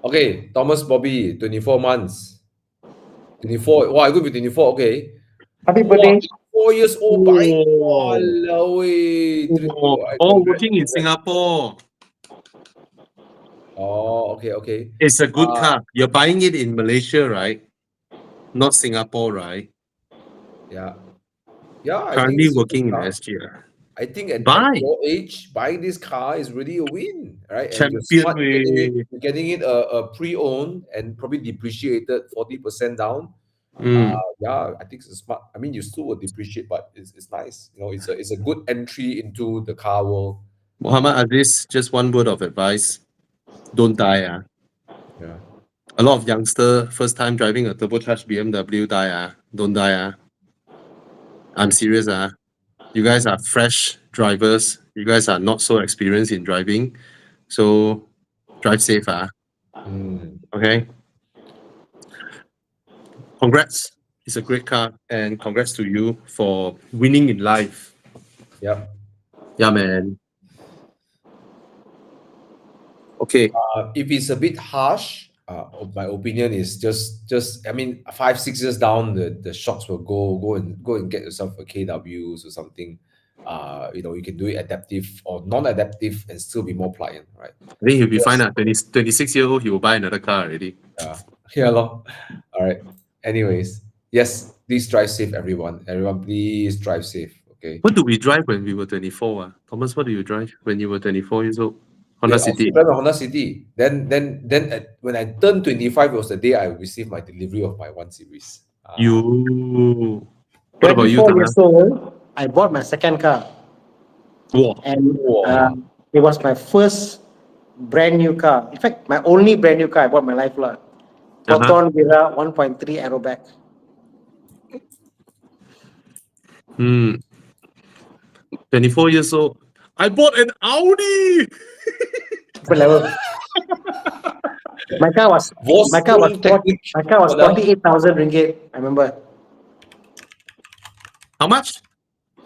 Okay, Thomas Bobby, 24 months. 24. Wow, I go with 24. Okay. Happy birthday. 4 years old buying. Walao, working in Singapore. Oh, okay. It's a good car. You're buying it in Malaysia, right? Not Singapore, right? Yeah. I think Currently it's a good working in car. SG. I think at Buy. your age, buying this car is really a win, right? And you're Champion smart way. getting it a pre-owned and probably depreciated 40% down. Mm. Yeah, I think it's smart. I mean, you still will depreciate, but it's nice. You know, it's a good entry into the car world. Muhammad Aziz, just one word of advice. Don't die. Yeah. A lot of youngster first time driving a turbocharged BMW die. Don't die. I'm serious. You guys are fresh drivers. You guys are not so experienced in driving. So drive safe. Mm. Okay. Congrats. It's a great car. And congrats to you for winning in life. Yep. Yeah, man. Okay. If it's a bit harsh, my opinion is just I mean 5 6 years down the shocks will go and get yourself a KWs or something. You know, you can do it adaptive or non-adaptive and still be more pliant, right? I think he'll be fine. Yes. 26-year-old, he will buy another car already. Yeah. Yeah, lor. All right. Anyways, yes, please drive safe, everyone. Everyone, please drive safe. Okay. What do we drive when we were 24? Thomas, what do you drive when you were 24 years old? Honda Yeah, I City. still drive a Honda City. When I turned 25, it was the day I received my delivery of my 1 Series. You. What about you, 24 Tana? years old, I bought my second car. Wow. And Wow. it was my first brand new car. In fact, my only brand new car I bought in my life. Proton Vira 1.3 aerobac. Hmm. 24 years old. I bought an Audi. Different level. My car was Vorsprung Technik. my car was What else? 48,000 ringgit. I remember How much?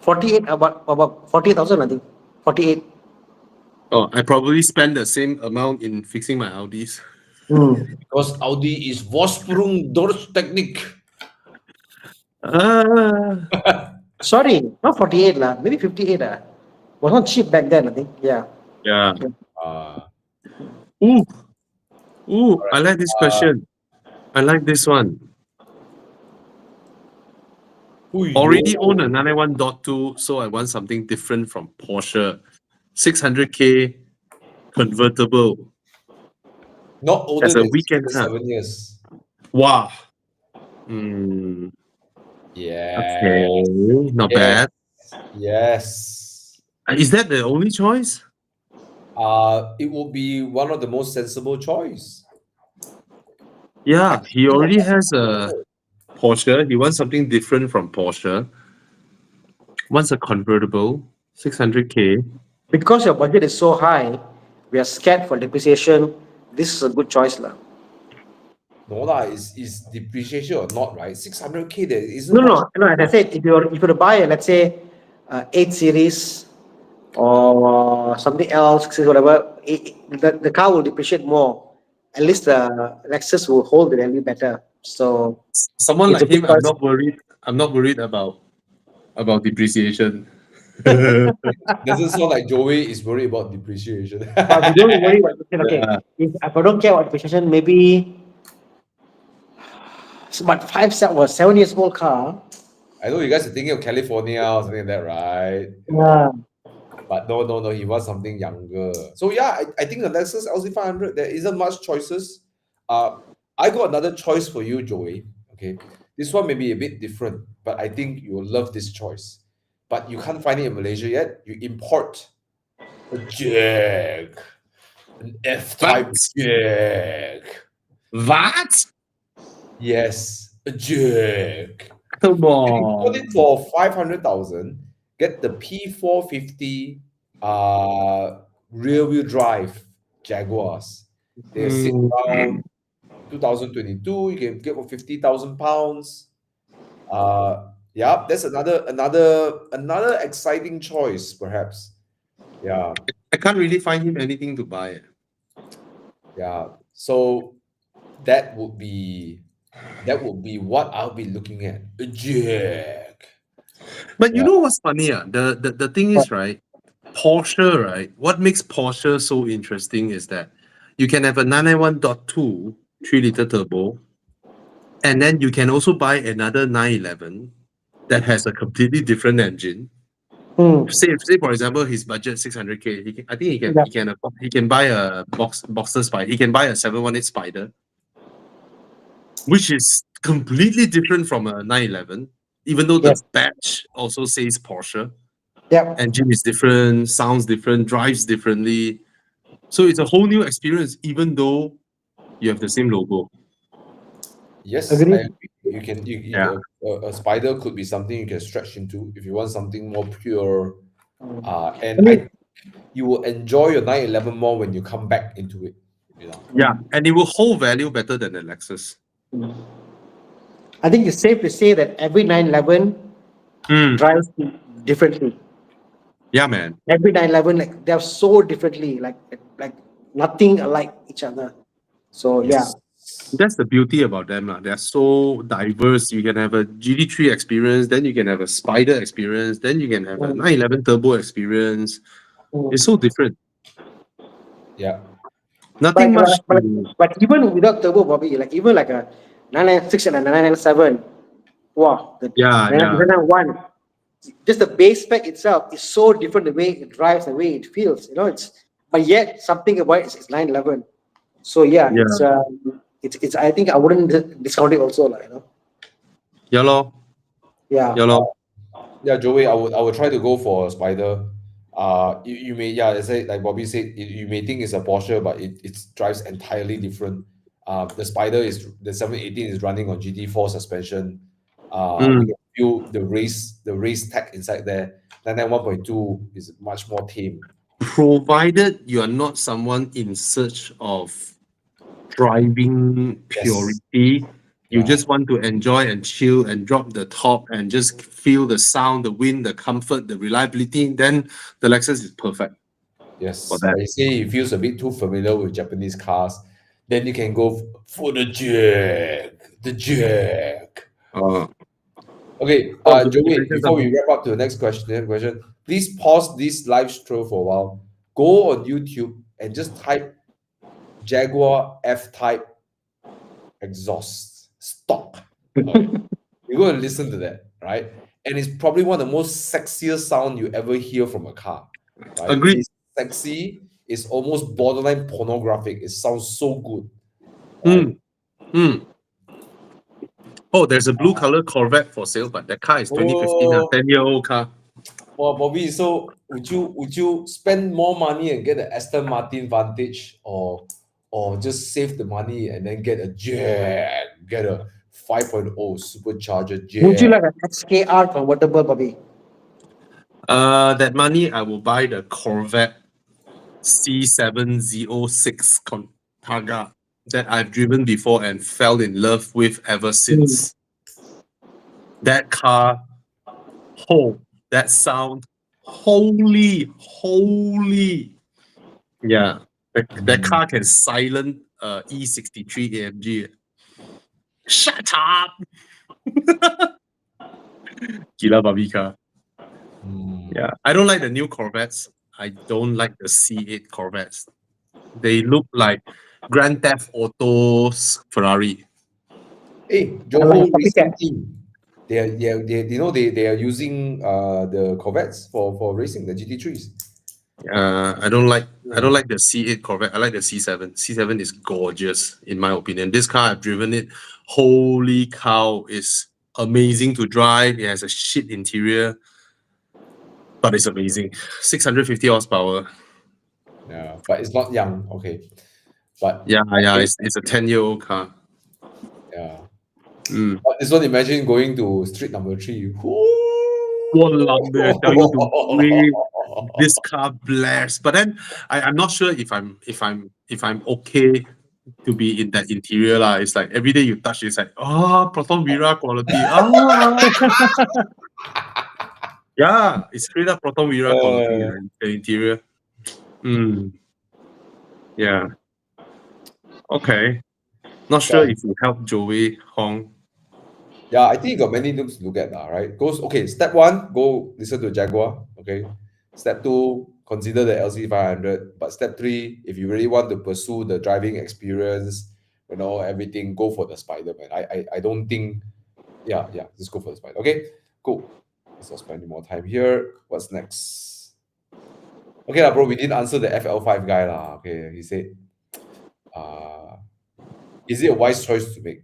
48 about 48,000. I think 48. Oh, I probably spent the same amount in fixing my Audis. Because Audi is Vorsprung Technik. Sorry, not 48 lah. Maybe 58 lah. Was not cheap back then. I think. Yeah. Yeah. Uh, Ooh. Ooh. I like this question. I like this one. Already own a 991.2, so I want something different from Porsche. 600K convertible. not older As a than weekend car. 7 years. Wow. Mm, Yeah. okay. Not Yes. bad. Yes. Is that the only choice? It will be one of the most sensible choice. Yeah, he already has a Porsche. He wants something different from Porsche. Wants a convertible, 600K. Because your budget is so high, we are scared for depreciation. This is a good choice lah. No lah, is depreciation or not, right? 600K there isn't No, much. no. As I said, if you were to buy, let's say, 8 series or something else, whatever, the car will depreciate more. At least the Lexus will hold the value better. So Someone it's a like good him, choice. I'm not worried about depreciation. Doesn't sound like Joey is worried about depreciation. But we don't worry about depreciation. Okay, Yeah. if I don't care about depreciation, maybe. But 7 years old car. I know you guys are thinking of California or something like that, right? Yeah. But no, he wants something younger. So yeah, I think the Lexus LC500, there isn't much choices. I got another choice for you, Joey. Okay, this one may be a bit different, but I think you will love this choice. But you can't find it in Malaysia yet. You import a Jag, an F-type What? Jag. What? Yes, a Jag. Come You import on. it for 500,000. Get the P450 rear wheel drive Jaguars. They sit around 2022. You can get for 50,000 pounds. Yeah, that's another exciting choice, perhaps. Yeah, I can't really find him anything to buy. yeah. So that would be what I'll be looking at. A Jag. But you Yeah. know what's funny? The thing is, right? Porsche, right? What makes Porsche so interesting is that you can have a 991.2 3-liter turbo, and then you can also buy another 911 that has a completely different engine, Say for example, his budget 600K. I think Yeah. he can buy a Boxer Spider. He can buy a 718 Spider, which is completely different from a 911. Even though the Yes. badge also says Porsche, Yeah. engine is different, sounds different, drives differently. So it's a whole new experience, even though you have the same logo. Yes, I Agree. agree. Yeah. A spider could be something you can stretch into if you want something more pure. I And mean, you will enjoy your 911 more when you come back into it. You know. Yeah. And it will hold value better than the Lexus. I think it's safe to say that every 911 Mm. drives differently. Yeah, man. Every 911, like they're so differently, like nothing alike each other. So yeah. Yes. That's the beauty about them. They're so diverse. You can have a GD3 experience, then you can have a Spider experience, then you can have a Mm, 911 Turbo experience. It's mm. so different. Yeah. Nothing much But, to. but even without turbo, Bobby, like even like a 996 and a 997, wow, the Yeah, yeah. 991, just the base spec itself is so different, the way it drives, the way it feels, but yet something about it's 911. So yeah, Yeah. it's I think I wouldn't discount it also, Yeah, lor. yeah. Yeah, lor. Yeah, Joey, I would try to go for a spider. You may, yeah, as I, like Bobby said, you may think it's a Porsche, but it drives entirely different. The spider the 718 is running on GT4 suspension. You Mm. can feel the race tech inside there. 991.2 is much more tame. Provided you are not someone in search of driving Yes. purity, you Yeah. just want to enjoy and chill and drop the top and just feel the sound, the wind, the comfort, the reliability, then the Lexus is perfect for Yes. that. But you say it feels a bit too familiar with Japanese cars, then you can go for the jack. The jack. Uh, Okay, you Joey, mentioned before we something. wrap up to the next question, please pause this live show for a while. Go on YouTube and just type Jaguar F-Type exhaust stock. Okay. You're going to listen to that, right? And it's probably one of the most sexiest sound you ever hear from a car, right? It Agreed. is sexy. It's almost borderline pornographic. It sounds so good, right? Mm, mm. Oh, there's a blue color Corvette for sale, but that car is 2015, a Oh, 10-year-old car. well, Bobby, so would you spend more money and get an Aston Martin Vantage, or just save the money and then get a jet, get a 5.0 supercharger Would you jet? like an XKR convertible, Bobby? That money I will buy the Corvette C706 Targa that I've driven before and fell in love with ever since. That car, oh, that sound, holy. Yeah, that Mm. car can silent E63 AMG. Shut up! Gila babi car. Mm. Yeah, I don't like the new Corvettes. I don't like the C8 Corvettes. They look like Grand Theft Auto's Ferrari. Hey, I like a Johor racing copycat. team. They are using the Corvettes for racing the GT3s. I don't like the C8 Corvette. I like the C7. C7 is gorgeous in my opinion. This car I've driven it. Holy cow, it's amazing to drive. It has a shit interior, but it's amazing. 650 horsepower. Yeah, but it's not young. Okay, but Yeah, okay, it's a 10-year-old car. yeah. Mm. But this one, imagine going to street number 3. Walao, I tell you the way this car blares. But then I'm not sure if I'm okay to be in that interior lah. It's like every day you touch, it's like Proton Vira quality. Yeah, it's straight up Proton Vira quality. Uh, The interior. Mm, yeah. Okay. Not sure yeah, if you help Joey Hong. yeah, I think you got many things to look at now, right? Goes okay. Step one, go listen to Jaguar. Okay. Step two, consider the LC 500. But step three, if you really want to pursue the driving experience, everything, go for the Spider, man. I don't think, yeah, just go for the Spider. Okay, cool. Let's not spend any more time here. What's next? Okay, lah, bro, we didn't answer the FL5 guy. Lah. Okay, he said, is it a wise choice to make?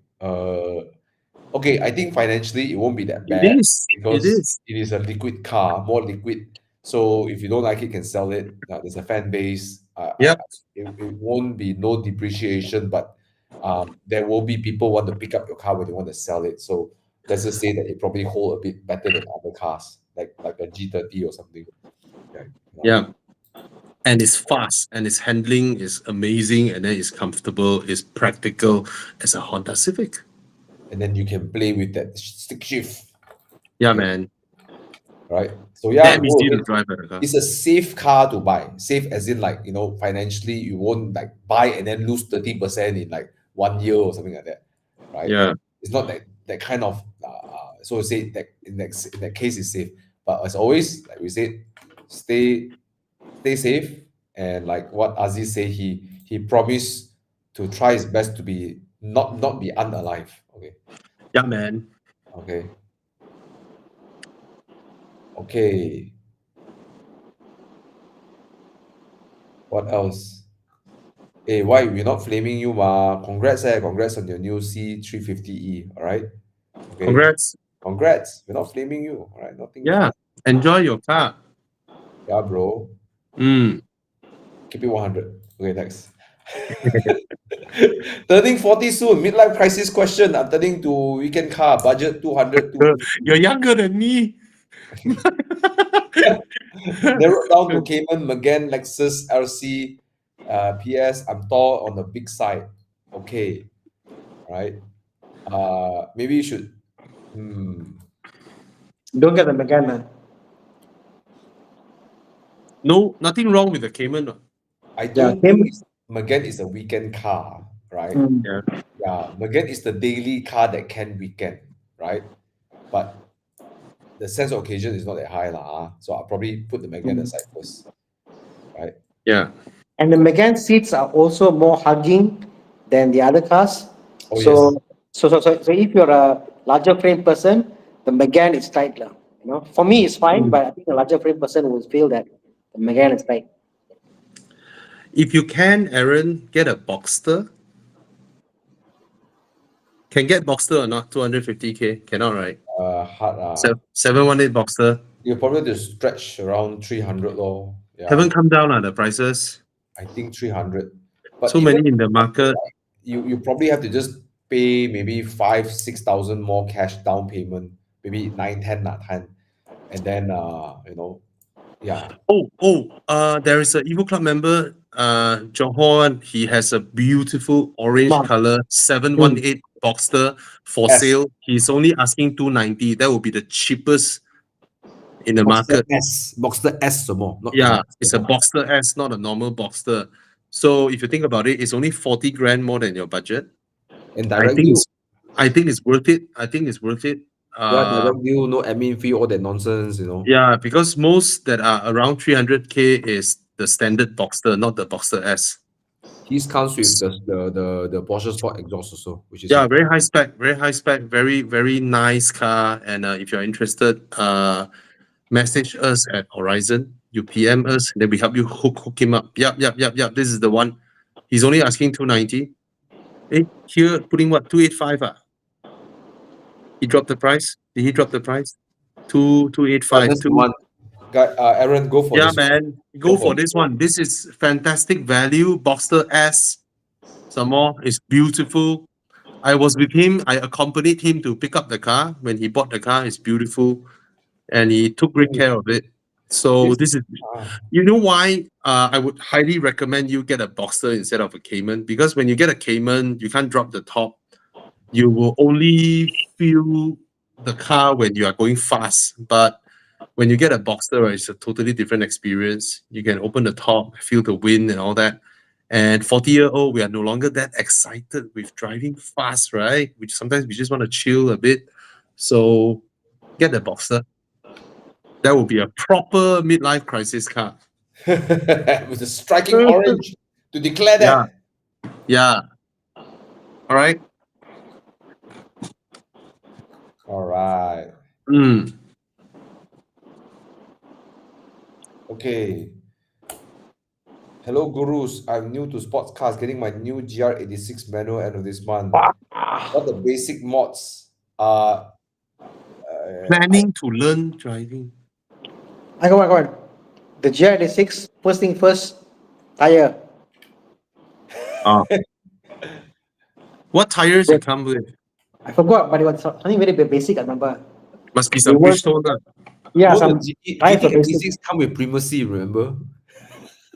Okay, I think financially it won't be that It bad is. It because is. it is a liquid car, more liquid. So if you don't like it, can sell it. There's a fan base. Yep. It won't be no depreciation, but there will be people want to pick up your car when they want to sell it. So let's just say that it probably hold a bit better than other cars, like a G30 or something. Okay. Yeah. And it's fast, and its handling is amazing, and then it's comfortable, it's practical as a Honda Civic. And then you can play with that stick shift. Yeah, Okay. man. Right. So yeah, Damn go easy to ahead. drive the car. It's a safe car to buy. Safe as in like, financially you won't like buy and then lose 30% in like 1 year or something like that. Right. Yeah. It's not that kind of so say that in that case it's safe. But as always, like we said, stay safe. And like what Aziz said, he promised to try his best to be not be unalive. Okay. Yeah, man. Okay. Okay. What else? Hey, why we're not flaming you, ma? Congrats, congrats on your new C350E. All right. Okay. Congrats. Congrats. We're not flaming you. All right. Nothing. Yeah. Enjoy your car. Yeah, bro. Mm. Keep it 100. Okay, next. Turning 40 soon. Midlife crisis question. I'm turning to weekend car. Budget 200, 250. You're younger than me. Narrowed down to Cayman, Megane, Lexus, LC, PS. I'm tall on the big side. Okay. All right. Maybe you should. Don't get the Megane, man. No, nothing wrong with the Cayman. I Yeah, don't Cayman. think Megane is a weekend car, right? Yeah. Yeah, Megane is the daily car that can weekend, right? But the sense of occasion is not that high, lah. So I'll probably put the Megane aside first, right? Yeah. And the Megane seats are also more hugging than the other cars. Oh, so, yes. so if you're a larger frame person, the Megane is tight, lah. For me, it's fine, but I think a larger frame person will feel that the Megane is tight. If you can, Aaron, get a Boxster. Can get Boxster or not? 250K? Cannot, right? Hard. 718 Boxster. You probably have to stretch around 300 lor. Yeah, Haven't come down the prices. I think 300. But So even many in the market. you probably have to just pay maybe 5,000-6,000 more cash down payment, maybe 9,000, 10, and then yeah. There is an Evo Club member, Johor. He has a beautiful orange Wow. color 718 Boxster for S. sale. He's only asking 290. That would be the cheapest in the market. Boxster S some more. Not Yeah, the it's a Boxster S, not a normal Boxster. So if you think about it, it's only 40 grand more than your budget. and I direct think deal. I think it's worth it. I think it's worth it. Yeah, direct deal, no admin fee, all that nonsense, Yeah, because most that are around 300K is the standard Boxster, not the Boxster S. His comes with the Porsche Sport exhaust also, which is Yeah, very high spec, very, very nice car. And if you're interested, message us at Horizon. You PM us, then we help you hook him up. Yep. This is the one. He's only asking 290. Here putting what 285? He dropped the price. Did he drop the price? 285. That's the one. Guy, Aaron, go for Yeah, this. man. Go for this one. This is fantastic value. Boxster S. Some more. It's beautiful. I was with him. I accompanied him to pick up the car. When he bought the car, it's beautiful. And he took great care of it. So this is, you know why I would highly recommend you get a Boxster instead of a Cayman? Because when you get a Cayman, you can't drop the top. You will only feel the car when you are going fast. But when you get a Boxster, right, it's a totally different experience. You can open the top, feel the wind and all that. And 40-year-old, we are no longer that excited with driving fast, right? Which sometimes we just want to chill a bit. So get the Boxster. That would be a proper midlife crisis car. With a striking orange to declare that. Yeah. All right. All right. Okay. Hello, gurus. I'm new to sports cars, getting my new GR86 manual end of this month. What the basic mods are? Planning to learn driving. I got one. The GR86, first thing first, tire. Ah. What tires it come with? I forgot, but it was something very basic, I remember. Must be They some weren't, Bridgestone. yeah, No, the some tires were basic. GT86 come with primacy, remember?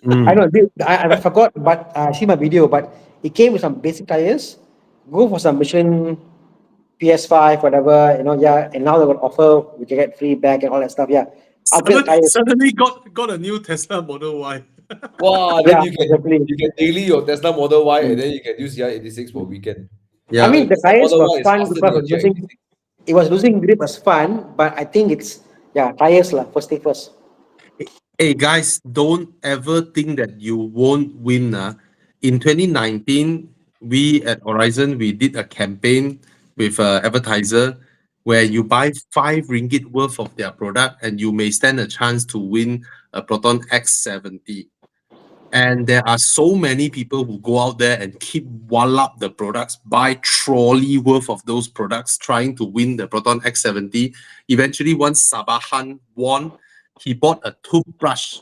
I Mm. know, I forgot, but I see my video, but it came with some basic tires. Go for some Michelin PS5, whatever, yeah, and now they're going to offer, we can get free bag and all that stuff, yeah. Upgrade the tires. Suddenly got a new Tesla Model Y. Wow, then Yeah, exactly. you can daily your Tesla Model Y and Mm. then you can use GR86 for weekend. I Yeah. Your mean, the Tesla tires Model were Y is fun faster than because your GR86. it was losing grip was fun, but I think it's, yeah, tires lah, first thing first. Hey guys, don't ever think that you won't win. In 2019, we at Horizon we did a campaign with advertiser where you buy 5 ringgit worth of their product and you may stand a chance to win a Proton X70. And there are so many people who go out there and keep wallop the products, buy trolley worth of those products, trying to win the Proton X70. Eventually, once Sabahan won, he bought a toothbrush.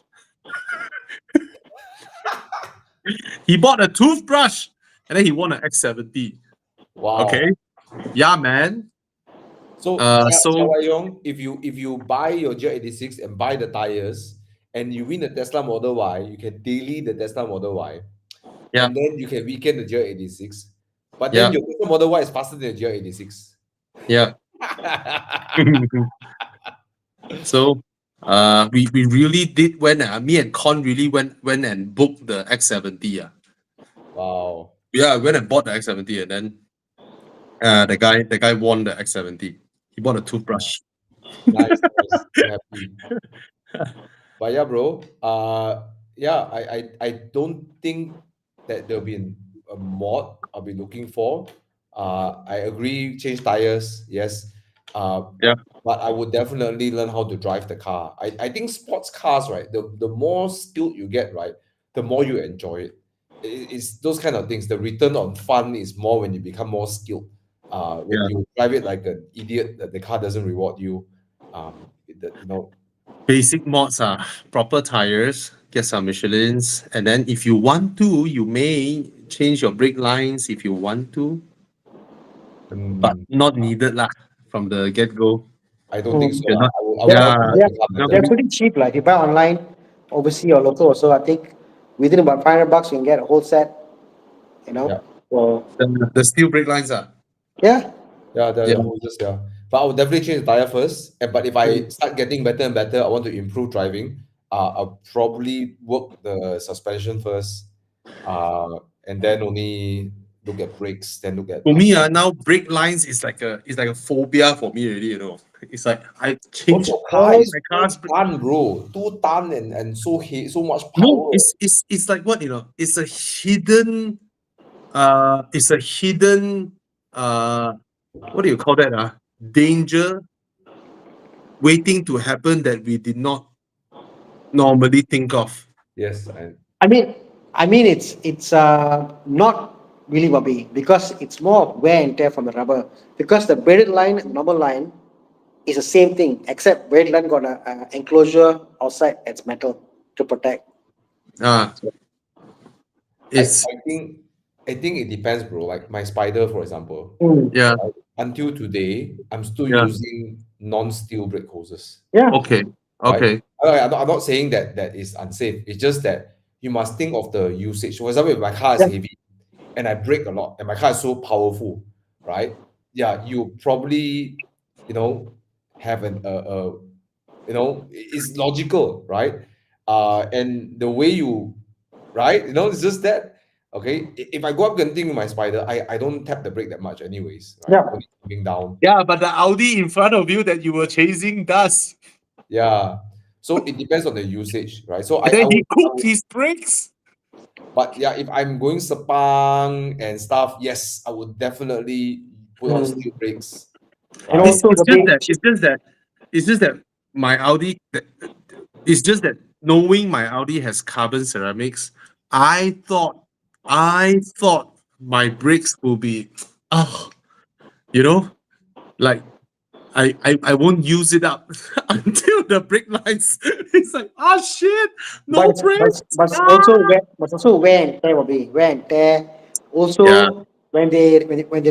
He bought a toothbrush and then he won an X70. Wow. Okay. Yeah, man. So, Uh, Xiao so Wai Yong, if you buy your GR86 and buy the tires and you win the Tesla Model Y, you can daily the Tesla Model Y, yeah, and then you can weekend the GR86. But then yeah, your Tesla Model Y is faster than the GR86. yeah. So we really did when me and Con really went and booked the X70. Wow. Yeah, went and bought the X70 and then the guy won the X70. He bought a toothbrush. Nice, nice. I'm happy. But yeah, bro. Yeah, I don't think that there'll be a mod I'll be looking for. I agree, change tires, yes. Yeah, But I would definitely learn how to drive the car. I think sports cars, right? The more skilled you get, right, the more you enjoy it. It's those kind of things. The return on fun is more when you become more skilled. When yeah. you drive it like an idiot, that the car doesn't reward you. You know, Basic mods are proper tires, get some Michelins, and then if you want to, you may change your brake lines if you want to, but mm, not needed lah from the get go. I don't think Mm. so. You're not, I would They're, want to yeah, drive they're, the car no, they're better. pretty cheap. Like, if you buy online, overseas or local, so I think within about 500 bucks, you can get a whole set, Yeah, So, the steel brake lines are. yeah. yeah, the Yeah. hoses, yeah. But I would definitely change the tire first. But if I Mm. start getting better and better, I want to improve driving. I'll probably work the suspension first, and then only look at brakes, then look at For me, now brake lines is like a phobia for me already. It's like I because change your car all is my two cars. ton, bro, 2 ton and so much No, power. it's like what It's a hidden. It's a hidden. What do you call that? Danger waiting to happen that we did not normally think of. Yes, I mean, it's not really wobbly because it's more of wear and tear from the rubber. Because the braided line, normal line, is the same thing, except braided line got a enclosure outside that's metal to protect. Ah, I, it's I think I think it depends, bro. Like my spider, for example. Mm. yeah, Until today, I'm still yeah. using non-steel brake hoses, Yeah. Okay, right? okay. I'm not saying that that is unsafe. It's just that you must think of the usage. For example, if my car is Yeah. heavy and I brake a lot and my car is so powerful, right? Yeah, you probably, you know, have it's logical, right? And the way you, right? It's just that, okay? If I go up Genting with my spider, I don't tap the brake that much anyways, right? I'm Yeah. only coming down. Yeah, but the Audi in front of you that you were chasing does, Yeah. So it depends on the usage, right? So and I then would, he I cooked would his brakes. but yeah, if I'm going Sepang and stuff, yes, I would definitely put on Mm. steel brakes, And right? It's, also it's the just big, that it's just that my Audi. It's just that knowing my Audi has carbon ceramics, I thought my brakes will be, oh, you know, like I won't use it up until the brake lights. It's like, oh shit, But no it's, but, brakes. it's- but it's Ah! also wear and tear will be wear and tear. Yeah. Also, when they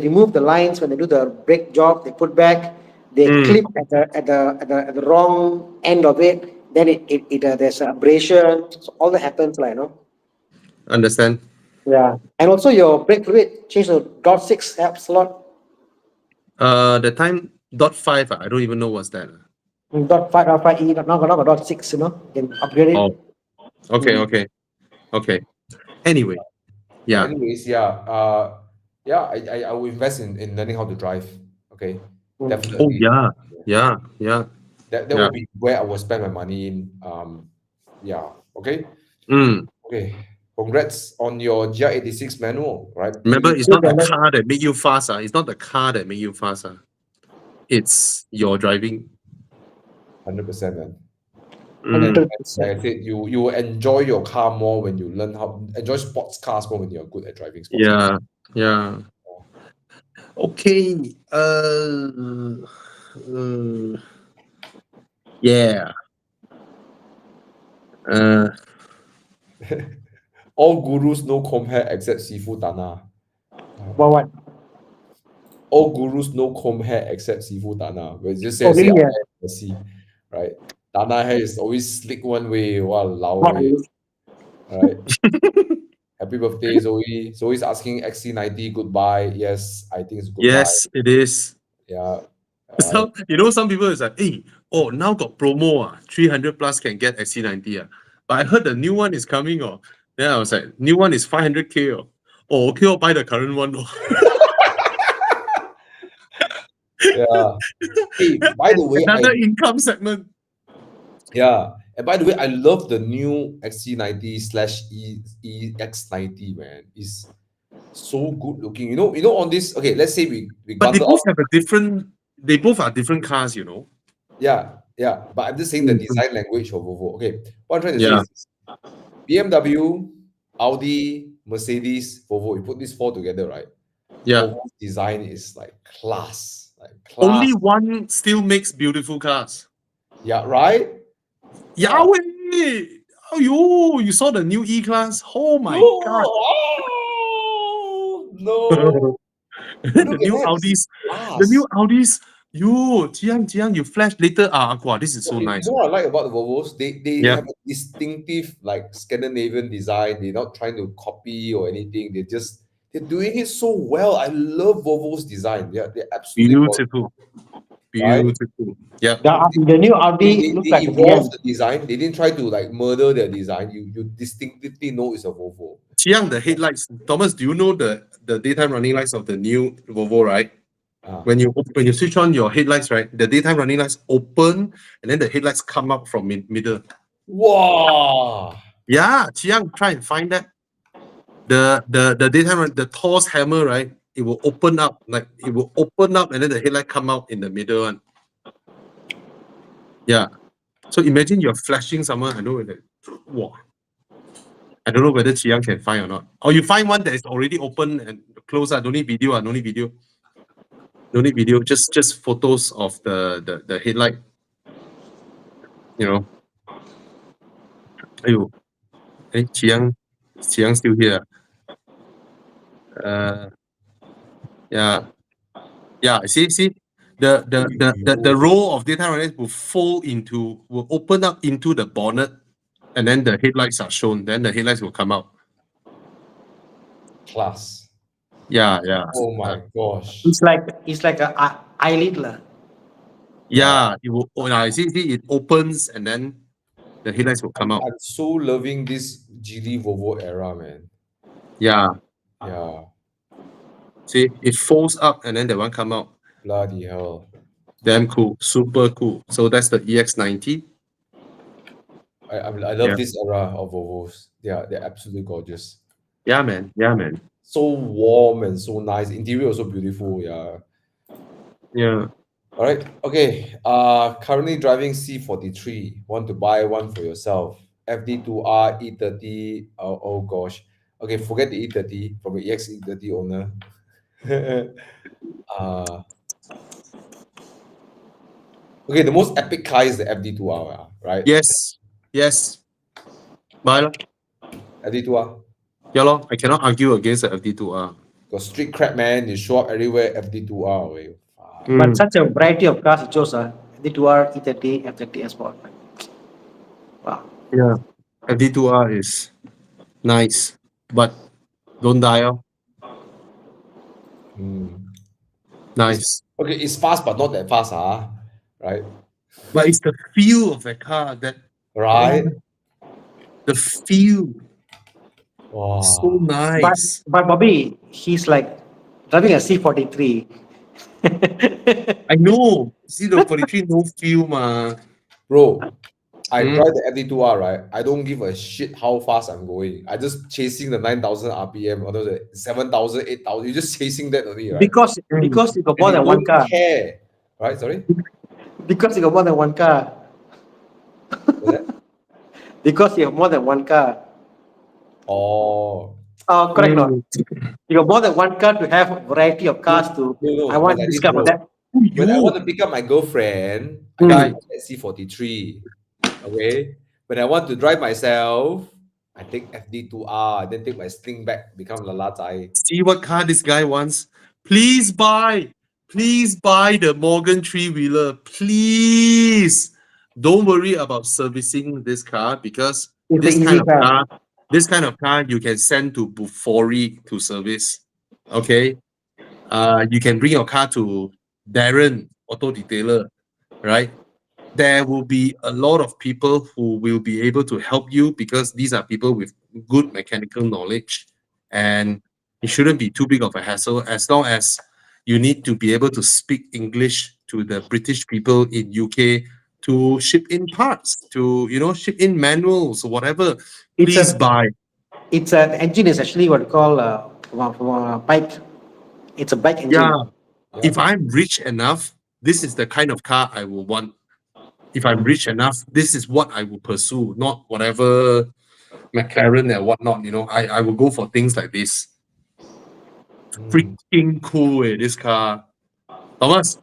remove the lines, when they do the brake job, they put back, they Mm, clip at the wrong end of it. Then there's an abrasion. So all that happens, like, you know. understand. Yeah, and also your brake fluid change to .6 helps a lot. The time .5, I don't even know what's that. .5 Alpha E, not .6. You know, you can upgrade it. Oh, okay, Mm. okay, okay. Anyway, But yeah. anyways, I will invest in learning how to drive. Okay, Mm. Oh definitely. yeah, yeah, yeah, That yeah. will be where I will spend my money in. Yeah. Okay. Mm. Okay. Congrats on your GR86 manual, right? Remember, Pretty it's Good, not the man. car that make you fast. It's not the car that make you fast. It's your driving. 100%, man. And, Mm. and 100%. like I said, you will enjoy your car more when you learn how enjoy sports cars more when you're good at driving sports cars. Yeah, yeah. Okay. Yeah. Uh, All gurus no comb hair except Sifu Tana. What? All gurus no comb hair except Sifu Tana. But just Oh, say really? our Yeah. hair messy, right? Tana hair is always slick one way, wow, What? way, right? Happy birthday, Zoe. Zoe's asking XC90 goodbye. Yes, I think it's goodbye. yes, it is. Yeah. All right. So some people is like, hey, oh, now got promo. 300 plus can get XC90. But I heard the new one is coming. Oh, then I was like, new one is 500K. Oh, okay, I'll buy the current one. Oh. Yeah. Hey, by the way, Another income segment. and by the way, I love the new XC90 slash EX90, man. It's so good looking. On this, okay, let's say we But they bundle both up. have a different, they both are different cars. Yeah, yeah. But I'm just saying the Mhm. design language of Volvo. Okay. What I'm trying to say Yeah, is this. BMW, Audi, Mercedes, Volvo, you put these four together, right? yeah. Volvo's design is like class. Like class. Only one still makes beautiful cars. Yeah, right? Yeah. Yahweh! Oh, you saw the new E class? Oh my god! Oh, no. But The look at new that. This is Audis, the new class. Audis. Yo, Jiang, you flash later. Wow, this is No, so you nice. know what I like about the Volvos? They Yeah, have a distinctive like Scandinavian design. They're not trying to copy or anything. They're doing it so well. I love Volvo's design. They're absolutely gorgeous, beautiful, right? beautiful. Yeah, The new Audi looks They like a evolved BM. the design. They didn't try to like murder their design. You distinctively know it's a Volvo. Jiang, the headlights. Thomas, do you know the daytime running lights of the new Volvo? Right? Ah, When you switch on your headlights, right, the daytime running lights open, and then the headlights come up from middle. wow. Yeah, Chiang, try and find that. The daytime the Tor's hammer, right? It will open up, and then the headlight come out in the middle one. Yeah. So imagine you're flashing someone. I know that. Wow. I don't know whether Chiang can find or not. Or you find one that is already open and closed. Don't need video. No need video. No need video. Just photos of the headlight. You know. Ayo. Hey, Chiang still here. Uh, yeah. Yeah, see, the row of daytime running will open up into the bonnet, and then the headlights are shown. Then the headlights will come out. Class. Yeah, yeah, Oh my gosh. It's like a eyelid lah. Yeah. yeah. It will. Oh, yeah, see, it opens, and then the headlights will come out. I'm so loving this Geely Volvo era, man. Yeah, Yeah. see, it folds up, and then the one come out. Bloody hell. Damn cool, super cool. So that's the EX90. I love Yeah, this era of Volvos. They're absolutely gorgeous. yeah, man. Yeah, man. So warm and so nice. Interior also beautiful. Yeah. Yeah. All right. Okay. Currently driving C43. Want to buy one for yourself? FD2R E30. Oh gosh. Okay, forget the E30 from the EX30 owner. uh, okay, the most epic car is the FD2R, right? Yes. Yes. Buy lah. FD2R. Yeah, lor. I cannot argue against the FD2R. Got street crap, man. You show up everywhere, FD2R. Wait, fuck. But such a variety of cars it shows, the 2R, E30, F30, S Sport. Wow. Yeah. FD2R is nice, but don't die. Oh. Mm. Nice. Okay, it's fast, but not that fast, right? But it's the feel of the car that Right? the feel so Wow. nice. But Bobby, he's like driving a C43. I know. See the 43 no feel, ma. Bro, I Mm. drive the FD2R, right? I don't give a shit how fast I'm going. I just chasing the 9,000 RPM or the 7,000, 8,000. You're just chasing that only, right? because you got more And you than one don't car. care. Right? Sorry? Because you got more than one car. What's that? Because you have more than one car. Oh. Correct or not? You got more than one car to have a variety of cars to. No, I want but like this this, car for bro. that. When I want to pick up my girlfriend, I Guy, take C43. Okay? When I want to drive myself, I take FD2R, then take my sling back, become Lala Zai. see what car this guy wants? Please buy the Morgan three-wheeler. Please. Don't worry about servicing this car because It's this an kind easy of car. car you can send to Bufori to service. Okay. You can bring your car to Darren Auto Detailer, right? There will be a lot of people who will be able to help you because these are people with good mechanical knowledge, and it shouldn't be too big of a hassle as long as you need to be able to speak English to the British people in UK to ship in parts, to ship in manuals or whatever. It's Please a buy. the engine is actually what you call from a bike. It's a bike Yeah. engine. If I'm rich enough, this is the kind of car I will want. If I'm rich enough, this is what I will pursue, not whatever McLaren and whatnot. I will go for things like this. Mm. Freaking cool, this car. Thomas,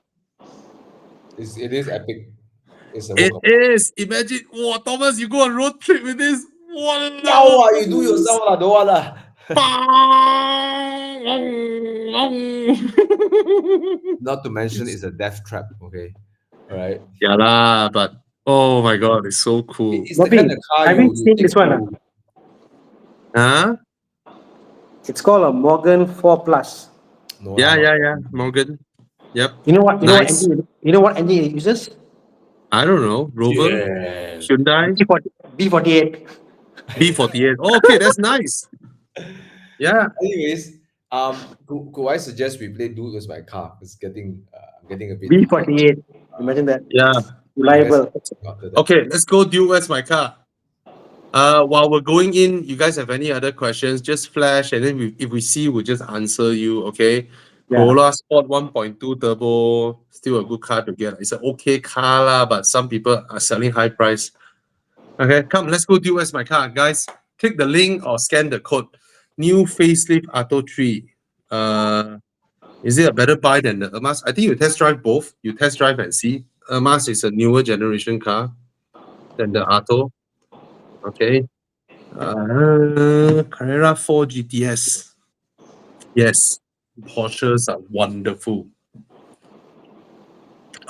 It is epic. It's a it work of is. Imagine, wow, Thomas, you go on road trip with this. Wow, you do yourself lah, don't want lah. Not to mention it's a death trap, okay? All right. Yeah lah, but oh my god, it's so cool. It's the Bobby, kind of car have you you seen take this one? to Huh? It's called a Morgan 4 Plus. no Yeah, lah, yeah, Morgan. Yep. You know what? You know what Nice. engine? You know what engine it uses? I don't know. Rover? Yeah. Hyundai? B48. B48. Oh, okay, that's nice. Yeah. Anyways, could I suggest we play Dude Was My Car? It's getting I'm getting a bit B48. Imagine that. Yeah. Reliable. after that. Okay, let's go. Dude, where's my car? While we're going in, you guys have any other questions? Just flash, and then if we see, we'll just answer you. Okay. Yeah. Corolla Sport 1.2 Turbo, still a good car to get. It's an okay car lah, but some people are selling high price. Okay, come, let's go. Dude, where's my car, guys? Click the link or scan the code. New facelift Atto 3. Is it a better buy than the Ermas? I think you test drive both. You test drive and see. Ermas is a newer generation car than the Atto. Okay. Carrera 4 GTS. Yes, Porsches are wonderful.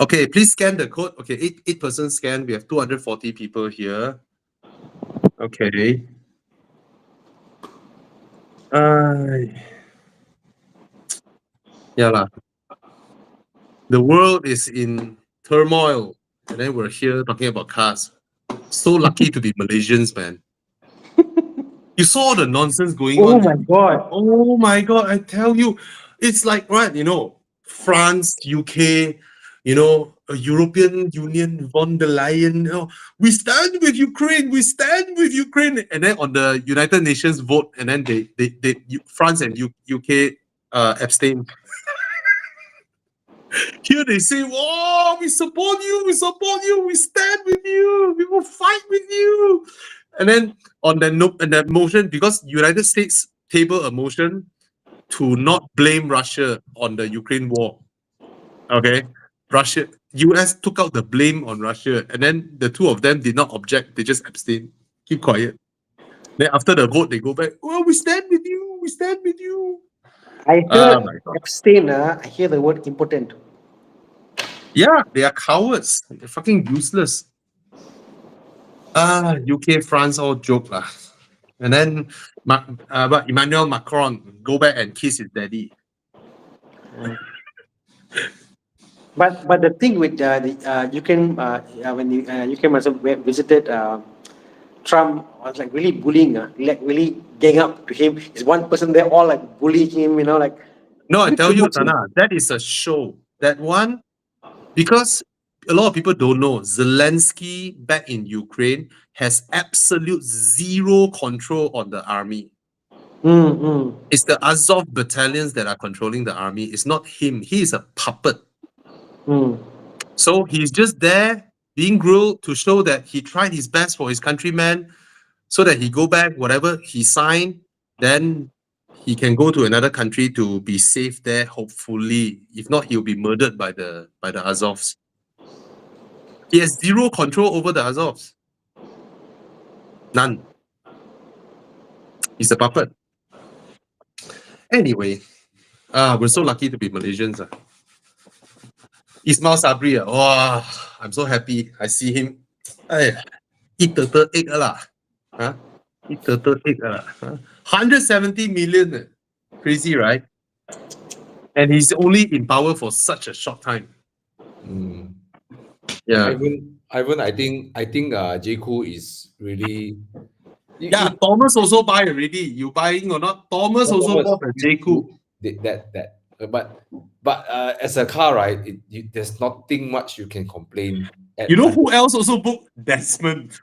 Okay, please scan the code. Okay, 8% scan. We have 240 people here. Okay. Yeah lah. The world is in turmoil, and then we're here talking about cars. So lucky to be Malaysians, man. You saw the nonsense going Oh on. my god. Oh my god, I tell you, it's like, right, France, UK, a European Union, von der Leyen, we stand with Ukraine, and then on the United Nations vote, and then France and UK abstain. Here they say, "Oh, we support you, we stand with you, we will fight with you." And then on that note and that motion, because United States table a motion to not blame Russia on the Ukraine war. Okay. US took out the blame on Russia, and then the two of them did not object, they just abstained. Keep quiet. Then after the vote, they go back, well, we stand with you, we stand with you. I Oh heard my God. abstain. I hear the word impotent. Yeah, they are cowards. They're fucking useless. UK, France, all joke lah. And then but Emmanuel Macron go back and kiss his daddy. But the thing with the Ukraine, when the Ukraine also visited Trump, was like really bullying, like really gang up to him. Is one person there all like bullying him, like. No, I bit tell too you, much, Tana, that is a show. That one, because a lot of people don't know, Zelensky back in Ukraine has absolute zero control on the army. It's the Azov battalions that are controlling the army. It's not him. He is a puppet. So he's just there being grilled to show that he tried his best for his countrymen, so that he go back, whatever he signed, then he can go to another country to be safe there, hopefully. If not, he'll be murdered by the Azovs. He has zero control over the Azovs. None. He's a puppet. Anyway, we're so lucky to be Malaysians. Ismail Sabri, I'm so happy. I see him. Eat turtle egg lah. Huh? Eat turtle egg lah. 170 million. Crazy, right? And he's only in power for such a short time. Yeah. Ivan, I think Jaecoo is really. Yeah, Thomas also buy already. You buying or not? Thomas also bought a Jaecoo. But as a car, right? There's nothing much you can complain. You know who else also booked? Desmond.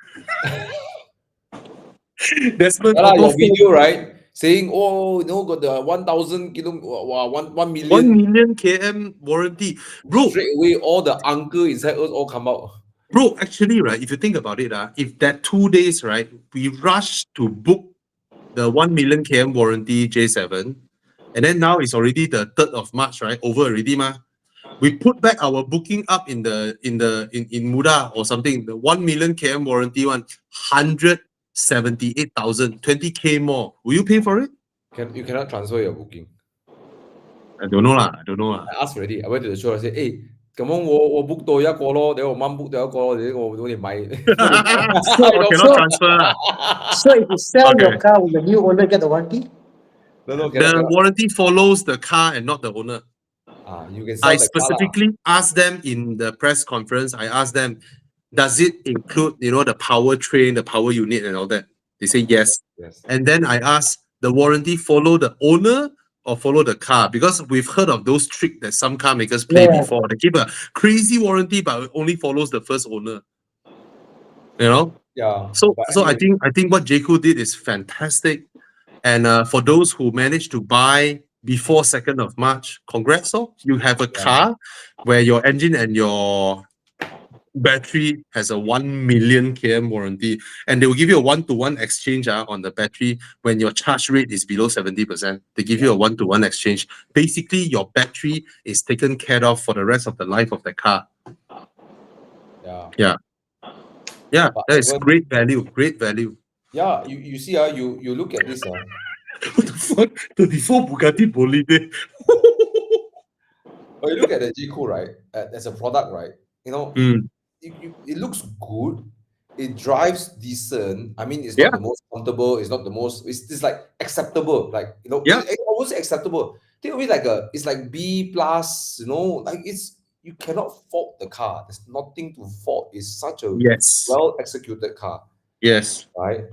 Desmond. Your video, right? Saying, got the 1,000 1 million. 1 million km warranty. Bro. Straight away, all the uncle inside us all come out. Bro, actually, right, if you think about it, if that 2 days, right, we rushed to book the 1 million km warranty J7, and then now it's already the 3rd of March, right? Over already, ma. We put back our booking up in Muda or something. The 1 million km warranty one, 178,000, 20K more. Will you pay for it? You cannot transfer your booking. I don't know lah. I asked already. I went to the show. I said, hey, 咁樣我 book 到一個咯，你我媽 book 到一個咯，我哋買。cannot transfer. So if you sell your car, will the new owner get the warranty? No, the warranty follows the car and not the owner. You can sell I specifically asked them in the press conference. I asked them, does it include the powertrain, the power unit, and all that? They say yes. And then I asked, the warranty follow the owner or follow the car? Because we've heard of those tricks that some car makers play before. They give a crazy warranty, but it only follows the first owner. Yeah. So I think what Jaecoo did is fantastic. And for those who managed to buy before 2nd of March, congrats. You have a car where your engine and your battery has a 1 million km warranty, and they will give you a 1-to-1 exchange on the battery when your charge rate is below 70%. They give you a 1-to-1 exchange. Basically, your battery is taken care of for the rest of the life of the car. Yeah, that is great value. Yeah, you see, you look at this. What the fuck? 34 Bugatti Bolide. But you look at the Jaecoo, right? As a product, right? It looks good. It drives decent. I mean, it's not the most comfortable. It's not the most. It's like acceptable. Like it's almost acceptable. Think of it like it's like B plus. Like you cannot fault the car. There's nothing to fault. It's such a well executed car. Yes. Right.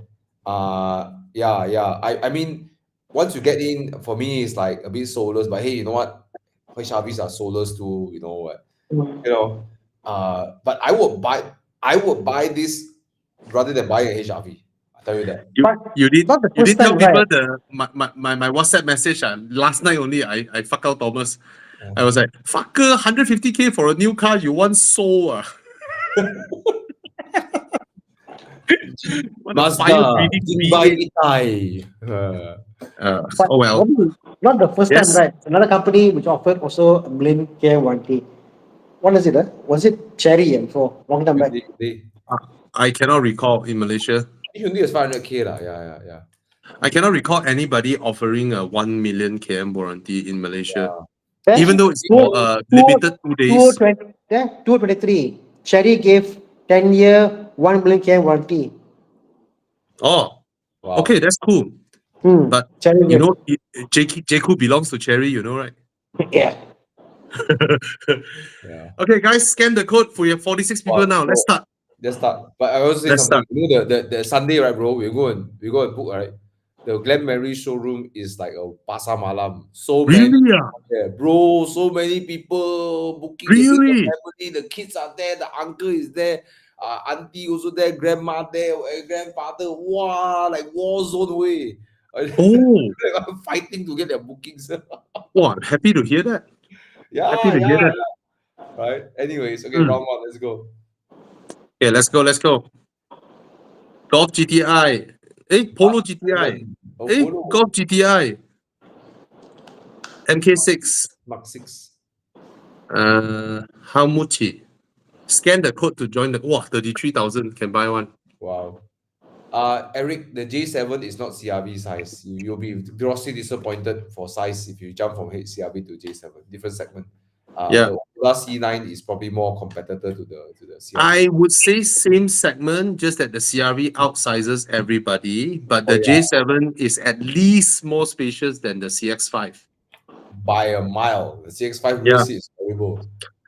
Yeah. I mean, once you get in, for me, it's like a bit soulless. But hey, you know what? HRVs are soulless too. You know what? But I would buy this rather than buying a HRV. I tell you that. You did tell people my WhatsApp message. Last night only, I fuck out Thomas. I was like, fucker, 150K for a new car, you want soul. What a Mazda, fire-breathing Hyundai V8. Itai. But Oh well. not the first time, Yes. right? Another company which offered also a million K warranty. What is it? Was it Cherry before? Long time back. I cannot recall in Malaysia. Hyundai is 500K lah. Yeah. I cannot recall anybody offering a 1 million km warranty in Malaysia. Then Even though it's two- for limited 2 days. 2023, Cherry gave 10-year 1 million K warranty. Oh, Wow. okay, that's cool. But Cherry you gave. know, Jaecoo belongs to Cherry, you know, right? Yeah. Yeah. Okay, guys, scan the code for your 46 people now. Let's start. Let's start. But I also say Let's something. start. You know the Sunday, right, bro? We go and book, right? The Glen Mary showroom is like a pasar malam. So many, Really? Ah? yeah, bro. So many people booking. The Really? family, the kids are there. The uncle is there. Auntie also there. Grandma there. Grandfather. Wow, like war zone way. Oh, I'm fighting to get their bookings. wow, I'm happy to hear that. Happy to hear that. Right. Anyways, okay, Hmm. round one. Let's go. Okay, let's go. Golf GTI. Polo GTI. Oh, Polo. Golf GTI. MK6. Mark 6. How much? Scan the code to join the 33,000 can buy one. Wow. Eric, the J7 is not CRV size. You'll be grossly disappointed for size if you jump from CRV to J7. Different segment. Yeah. The Honda C9 is probably more competitor to the CRV. I would say same segment, just that the CRV outsizes everybody, but the Oh, yeah. J7 is at least more spacious than the CX5. By a mile. The CX5 rear Yeah. seat is horrible.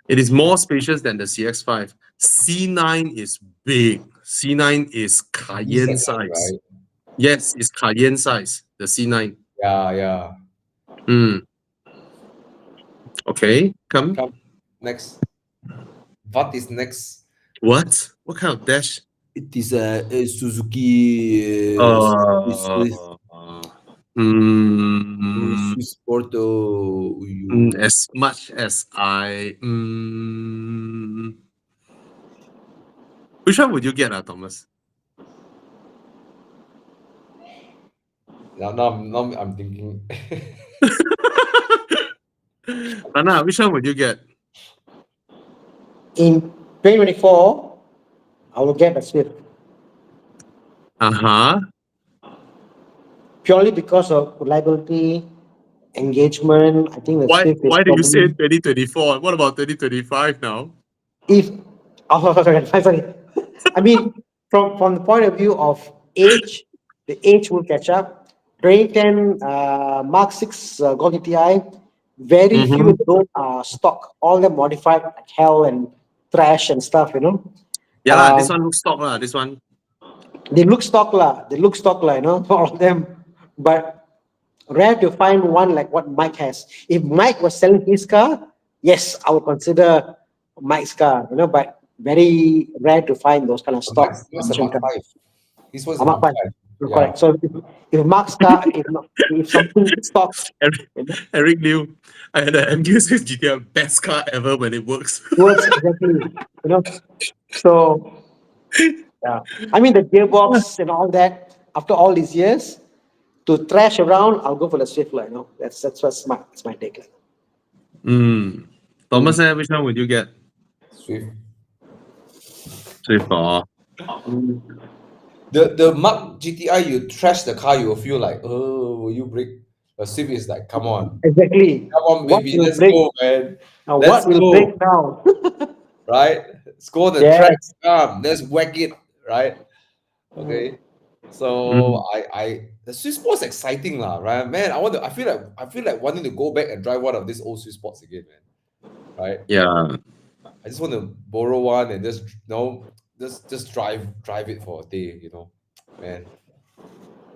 It is more spacious than the CX5. C9 is big. C9 is Cayenne segment, size. right? Yes, it's Cayenne size, the C9. Yeah. Okay, come. Next. What is next? What? What kind of dash? It is a Suzuki Swiss Porto. As much as which one would you get, Thomas? Now I'm thinking. Anna, which one would you get? In 2024, I will get a Swift. Purely because of reliability, engagement. I think the Swift is Why do you say probably- 2024? What about 2025 now? sorry. I mean, from the point of view of age, the age will catch up. 2010 Mark 6 Golf GTI, very few of those are stock. All them modified like hell and trash and stuff, you know. Yeah, this one looks stock lah. This one. They look stock lah, you know, all of them. But rare to find one like what Mike has. If Mike was selling his car, yes, I would consider Mike's car, you know, but very rare to find those kind of stock. What's the Mark 5? This was a Mark Mark 5. 5. Yeah. Correct. So if Mark's car, if something stock, Eric Liu, I had an MK6 GTR, best car ever when it works. works exactly, you know. So yeah, I mean the gearbox and all that. After all these years, to trash around, I'll go for the Swift, you know. That's my take. Thomas, which one would you get? Swift. Swift. The Mark GTI, you trash the car, you will feel like, oh, will you break? The Swift is like, come on. Exactly. Come on, baby, let's go, man. Now, Let's what will go. break now? Right? Score the Yes. track. Let's whack it, right? Okay. So the Swiss Sport's exciting, lah, right? Man, I feel like wanting to go back and drive one of these old Swiss Sports again, man. Right? Yeah. I just want to borrow one and just just drive it for a day, you know. Man.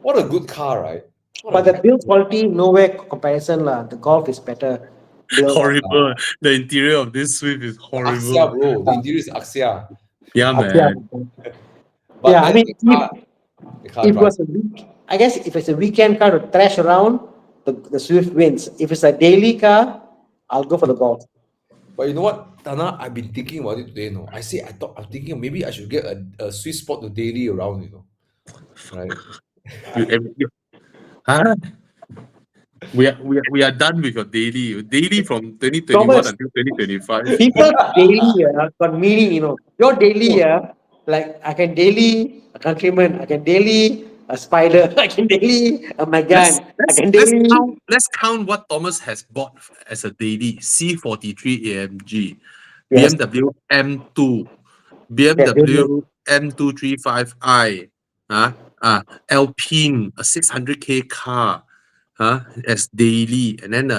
What a good car, right? But the build quality, nowhere comparison, lah. The Golf is better. Horrible. The interior of this Swift is horrible. Axia, bro. The interior is Axia. Yeah, man. But yeah, I mean, the car if it was I guess if it's a weekend car to trash around, the Swift wins. If it's a daily car, I'll go for the Golf. But you know what? Tana, I've been thinking about it today. No, I'm thinking maybe I should get a sweet spot to daily around. Right? Huh? We are done with your daily. Daily from 2021 Thomas, until 2025. people's daily got meaning, Your daily, Oh, like I can daily a countryman, I can daily a spider, I can daily my let's gun, I let's can let's daily count let's count what Thomas has bought as a daily. C43 AMG, yes, BMW M2, yes, daily. BMW M235i, Alpine, a 600K car, as daily, and then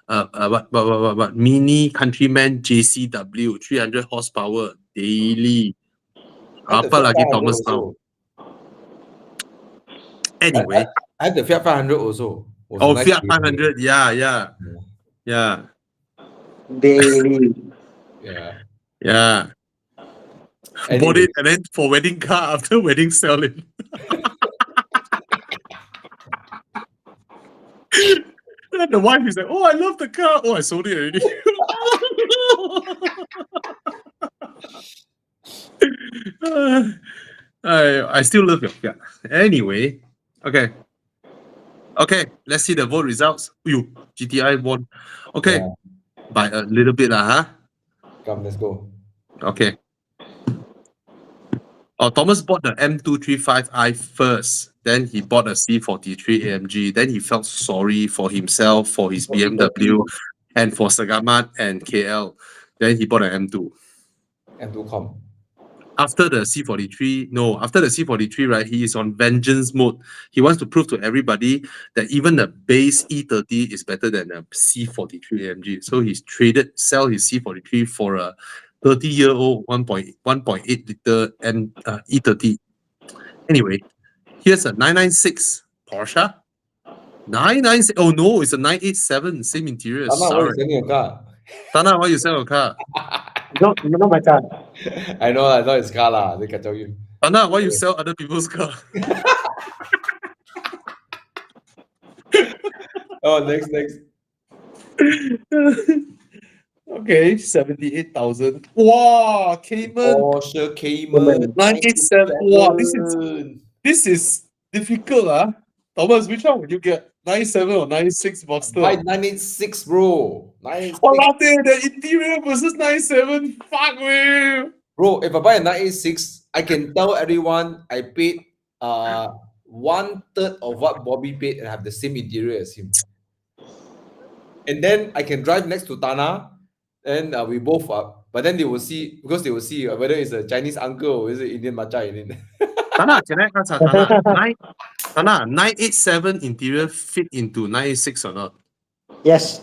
what Mini Countryman JCW 300 horsepower daily. I had the Apa Fiat lagi 500 Thomas also. now? Anyway, I had the Fiat 500 also. Was a oh, nice Fiat daily. 500, yeah. Daily. Yeah. Bought Anyways, it and then for wedding car after wedding selling. And the wife is like, oh, I love the car. Oh, I sold it already. I still love your Fiat. Anyway, okay. Let's see the vote results. You GTI won. Okay, yeah, by a little bit, come, let's go. Okay. Oh, Thomas bought the M235i first. Then he bought a C43 AMG. Then he felt sorry for himself, for his BMW, and for Segamat and KL. Then he bought an M2. M2Com. After the C43, right, he is on vengeance mode. He wants to prove to everybody that even the base E30 is better than a C43 AMG. So he's sell his C43 for a 30-year-old 1.8 liter E30. Anyway, here's a 996 Porsche. 996. Oh no, it's a 987, same interior. Tana, why you Sorry. selling your car? Tana, why you sell your car? Not my car. I know, I thought it's car lah. They can tell you. Tana, why you sell other people's car? Oh, next. Okay, 78,000. Wow, Cayman Porsche Cayman 987. Wow, 987. this is difficult, Thomas, which one would you get? 97 or 96 Buy Boxster? 986, bro. 986. Wow, the interior versus 97. Fuck, man. Bro, if I buy a 986, I can tell everyone I paid 1/3 of what Bobby paid and have the same interior as him. And then I can drive next to Tana, and we both but then they will see whether it's a Chinese uncle or is it Indian macha in it. Tana, can I ask Tana, 987 interior fit into 986 or not? Yes.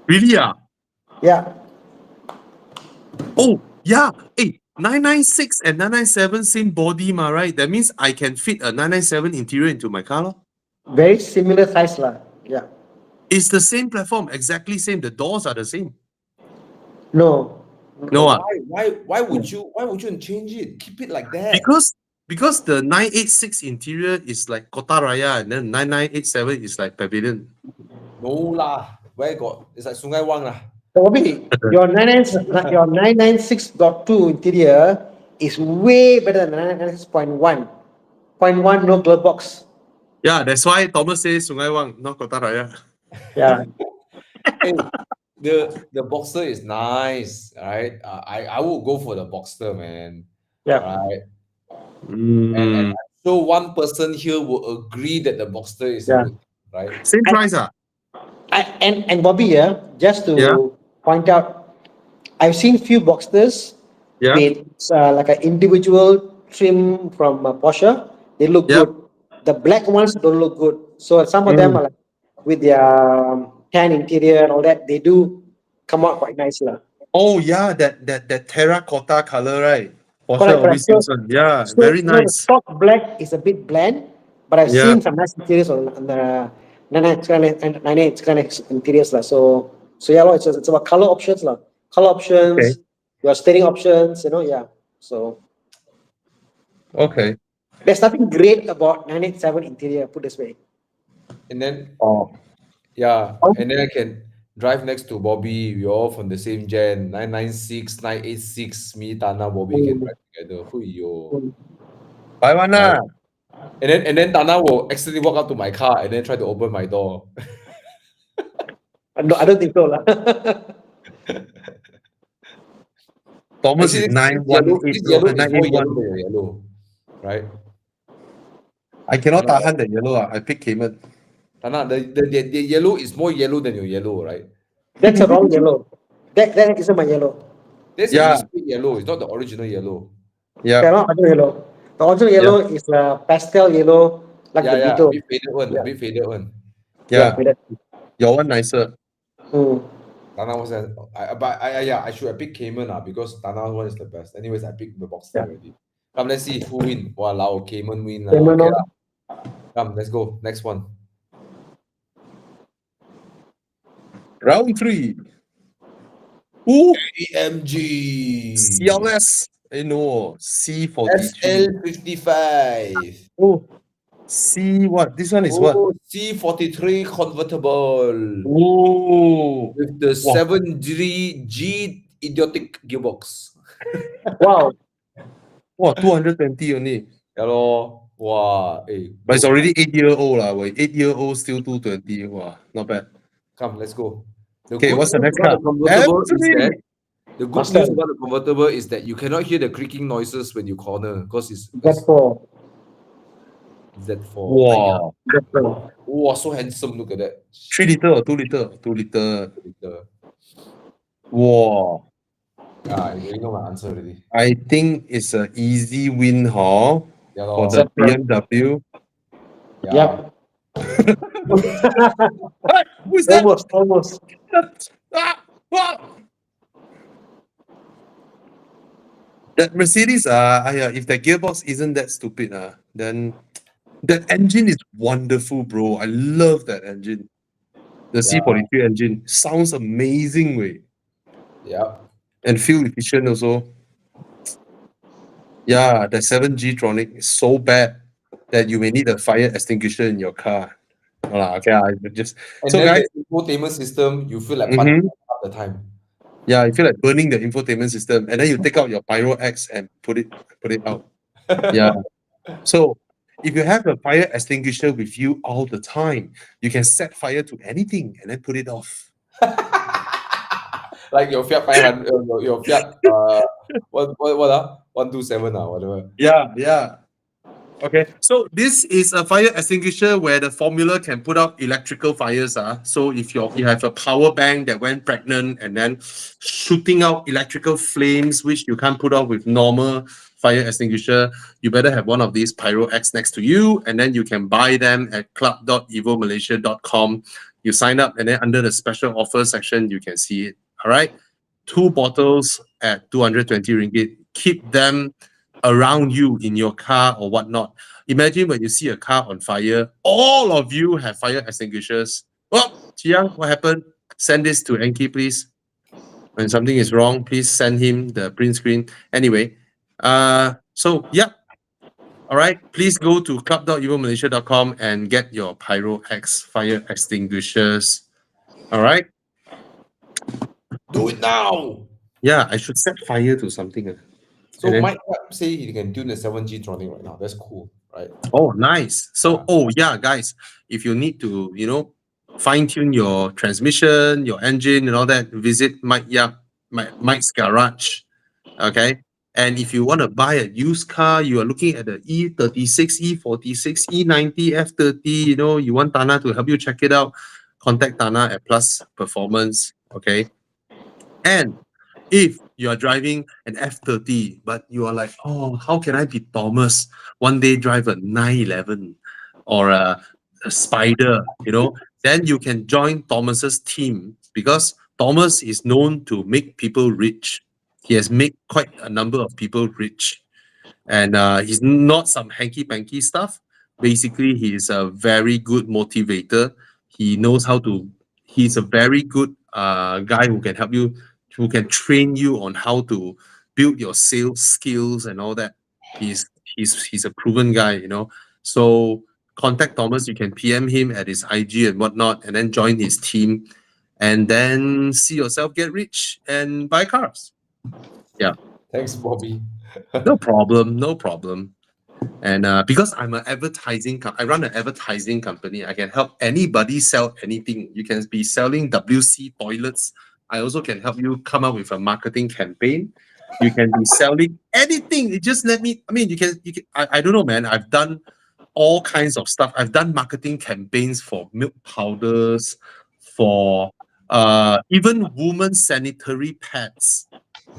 Really, Yeah. Oh, yeah. Hey, 996 and 997 same body, right? That means I can fit a 997 interior into my car, lor. Very similar size lah. Yeah. It's the same platform, exactly same. The doors are the same. No. No, Why would you change it? Keep it like that. because the 986 interior is like Kota Raya and then 9987 is like Pavilion. No lah. Where got? It's like Sungai Wang lah. Bobby, your 996.2 interior is way better than 996.1. 0.1 no glove box. Yeah, that's why Thomas says Sungai Wang, not Kota Raya. Yeah. Hey, the Boxster is nice, right? I will go for the Boxster, man. Yeah. Right. Mm. And so one person here will agree that the Boxster is Yeah. good, right? Same price, And Bobby, just to Yeah. point out, I've seen few Boxsters Yeah. with like an individual trim from Porsche. They look Yeah. good. The black ones don't look good. So some of them are like with their tan interior and all that. They do come out quite nice lah. Oh yeah, that terracotta color, right? Porsche Correct. always use one. Yeah, So, very the nice. stock black is a bit bland, but I've Yeah. seen some nice interiors on the 998 interiors lah. So yeah, lor, it's about color options lah. Color options, Okay. your steering options, yeah. So Okay. there's nothing great about 987 interior, put this way. And then Oh. yeah, and then I can drive next to Bobby. We all from the same gen. 996, 986. Me, Tana, Bobby can Mm. drive together. Huiyo. Mm. Buy one Right? lah. And then Tana will accidentally walk up to my car and then try to open my door. No, I don't think so. Lah. Thomas Actually, is this yellow is more yellow 981. than your yellow, right? I cannot Tana, tahan that yellow. I pick Cayman. Tana, the yellow is more yellow than your yellow, right? That's a wrong yellow. That isn't my yellow. That's a Yeah, misprint yellow. It's not the original yellow. yeah, Cannot original yellow. The original yeah, yellow is a pastel yellow, like Yeah, the yeah, a Beetle. bit faded one, a Yeah, bit faded one. yeah, yeah. with that. Your one nicer. Mm. Tana was yeah, I should have picked Cayman because Tana one is the best. Anyways, I picked the Boxster Yeah. already. Come, let's see who win. Wow, Cayman win. Cayman, Okay, no? lah. Come, let's go. Next one. Round 3. Ooh, AMG CLS. No, C43. SL55. Oh, C what? This one is what? Oh, C43 convertible Oh, with the wow, 7G idiotic gearbox. wow. wow, 220 only. Yeah, lor. Wow. Hey, But it's bro, already 8-year-old lah. 8-year-old still 220. Wow, not bad. come, let's go. The Okay, good what's the news next about car? the convertible is that M3. the good Mustang. news about the convertible is that you cannot hear the creaking noises when you corner because it's Z4. Z4. Wow, Z4. Wow, so handsome. Look at that. 3 liter or 2 liter? 2 liter. Liter. Wow. You know my answer already. I think it's an easy win, huh? Yeah, For lor. the Z4. BMW. Yeah. Yep. Hey, who's that? Almost. Ah, ah. That Mercedes, if that gearbox isn't that stupid, then that engine is wonderful, bro. I love that engine. The Yeah. C43 engine sounds amazing, way, Yeah. and fuel efficient also. Yeah, the 7G Tronic is so bad that you may need a fire extinguisher in your car. Okay, I just And so then guys, the infotainment system, you feel like Mhm. punching half the time. yeah, I feel like burning the infotainment system, and then you take out your Pyro X and put it out. Yeah. So if you have a fire extinguisher with you all the time, you can set fire to anything and then put it off. Like your Fiat 500, your Fiat, what 127 whatever. Yeah. Okay, so this is a fire extinguisher where the formula can put out electrical fires. So if you have a power bank that went pregnant and then shooting out electrical flames, which you can't put out with normal fire extinguisher, you better have one of these Pyro X next to you, and then you can buy them at club.evomalaysia.com. You sign up, and then under the special offer section, you can see it. All right, 2 bottles at 220 ringgit. Keep them around you in your car or whatnot. Imagine when you see a car on fire, all of you have fire extinguishers. Oh, Chiang, what happened? Send this to Enki, please. When something is wrong, please send him the print screen. Anyway, so yeah. All right, please go to club.evomalaysia.com and get your Pyro X fire extinguishers. All right. Do it now. Yeah, I should set fire to something. So And then- Mike say he can tune the 7G Tronic right now. That's cool, right? Oh, nice. So, Yeah. guys, if you need to, fine tune your transmission, your engine, and all that, visit Mike's garage. Okay. And if you want to buy a used car, you are looking at the E36, E46, E90, F30, you want Tana to help you check it out, contact Tana at Plus Performance. Okay. And if you are driving an F30, but you are like, oh, how can I be Thomas? One day drive a 911 or a Spider, then you can join Thomas's team because Thomas is known to make people rich. He has made quite a number of people rich. And he's not some hanky-panky stuff. Basically, he is a very good motivator. He knows how to, he's a very good guy who can help you, who can train you on how to build your sales skills and all that. He's a proven guy. So contact Thomas. You can PM him at his IG and whatnot, and then join his team. and then see yourself get rich and buy cars. Yeah, Thanks, Bobby. no problem, no problem. And because I'm an I run an advertising company. I can help anybody sell anything. You can be selling WC toilets. I also can help you come up with a marketing campaign. You can be selling anything. You just let me. I mean, I don't know, man. I've done all kinds of stuff. I've done marketing campaigns for milk powders, for even women's sanitary pads.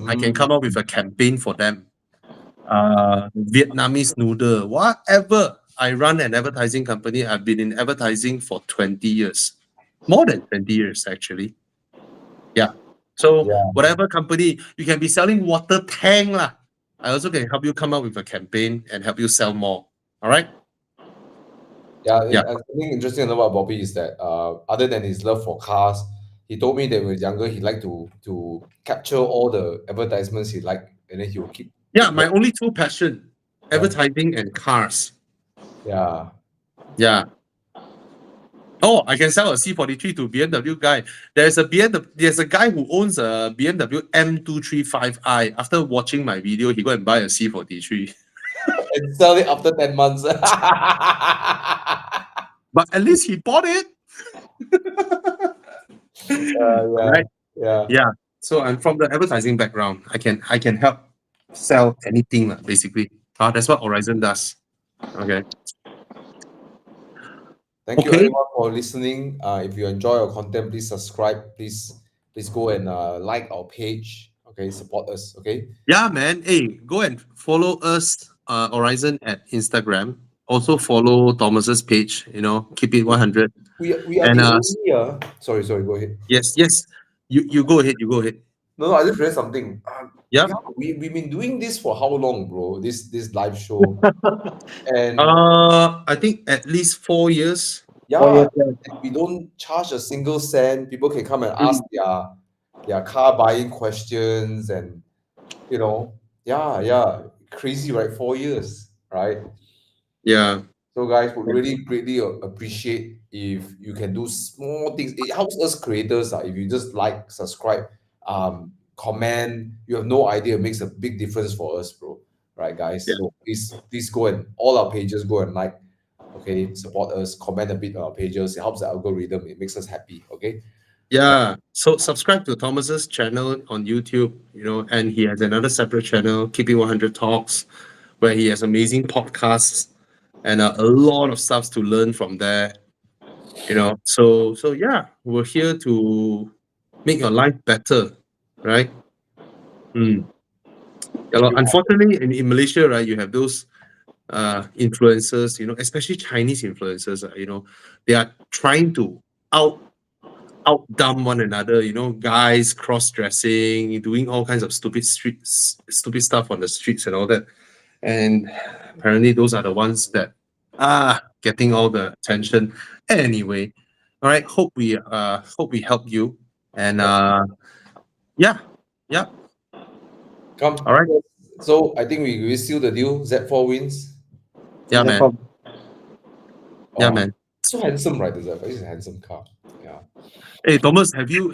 I can come up with a campaign for them. Vietnamese noodle, whatever. I run an advertising company. I've been in advertising for 20 years, more than 20 years, actually. Yeah. So, Yeah. whatever company, you can be selling water tank lah. I also can help you come up with a campaign and help you sell more. All right. Yeah, Yeah. something interesting about Bobby is that other than his love for cars, he told me that when he was younger, he liked to capture all the advertisements he liked, and then he will Yeah. keep My them. only two passion, Yeah, advertising and cars. yeah. Yeah. Oh, I can sell a C43 to BMW guy. There's a guy who owns a BMW M235i. After watching my video, he go and buy a C43. And sell it after 10 months. But at least he bought it. Yeah, Right? yeah. Yeah. So I'm from the advertising background. I can help sell anything, basically. That's what Horizon does. Okay. Thank you Okay. everyone for listening. If you enjoy our content, please subscribe. Please go and like our page. Okay, support us. Okay. Yeah, man. Hey, go and follow us, Horizon at Instagram. Also follow Thomas's page, keep it 100. We are And the only. Sorry. Go ahead. yes. You go ahead, you go ahead. No, I just read something. Yeah. Yeah, we've been doing this for how long, bro? This live show, and I think at least 4 years. Oh yeah, yes, yes. and we don't charge a single cent. People can come and ask Mm, their car buying questions, and yeah, crazy, right? 4 years, right? yeah. So, guys, would really greatly appreciate if you can do small things. It helps us creators. If you just like, subscribe, comment, you have no idea. It makes a big difference for us, bro. Right, guys? Yeah. So please go and all our pages, go and like, okay, support us, comment a bit on our pages. It helps the algorithm. It makes us happy. Okay. Yeah. So subscribe to Thomas's channel on YouTube, and he has another separate channel, Keep It 100 Talks, where he has amazing podcasts and a lot of stuff to learn from there. So yeah, we're here to make your life better, right? Mm. Yeah, Keep it unfortunately, in Malaysia, right, you have those influencers, especially Chinese influencers, they are trying to outdumb one another, guys cross-dressing, doing all kinds of stupid stuff on the streets and all that. And apparently those are the ones that are getting all the attention. Anyway, all right, hope we help you. And yeah. Come. All right. So I think we seal the deal. Z4 wins. Yeah, Is that man. from- Yeah, Oh, man. so handsome, right? The Z4. It's a handsome car. Yeah. Hey Thomas, have you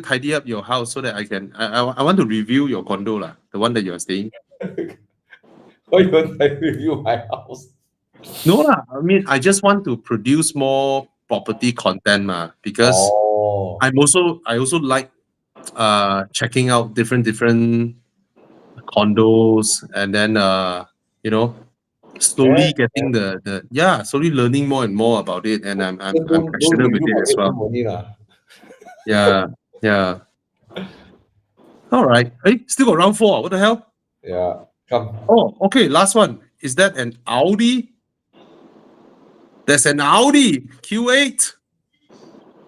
tidy up your house so that I want to review your condo lah, the one that you are staying? Why you want to review my house? No lah, I mean I just want to produce more property content because Oh, I also like checking out different condos, and then yeah. slowly getting slowly learning more and more about it, and I'm Just I'm don't passionate with review it my as well. bedroom only lah. Yeah, yeah. All right. Hey, still got round four. What the hell? Yeah. Come. Oh, okay. Last one. Is that an Audi? There's an Audi Q8.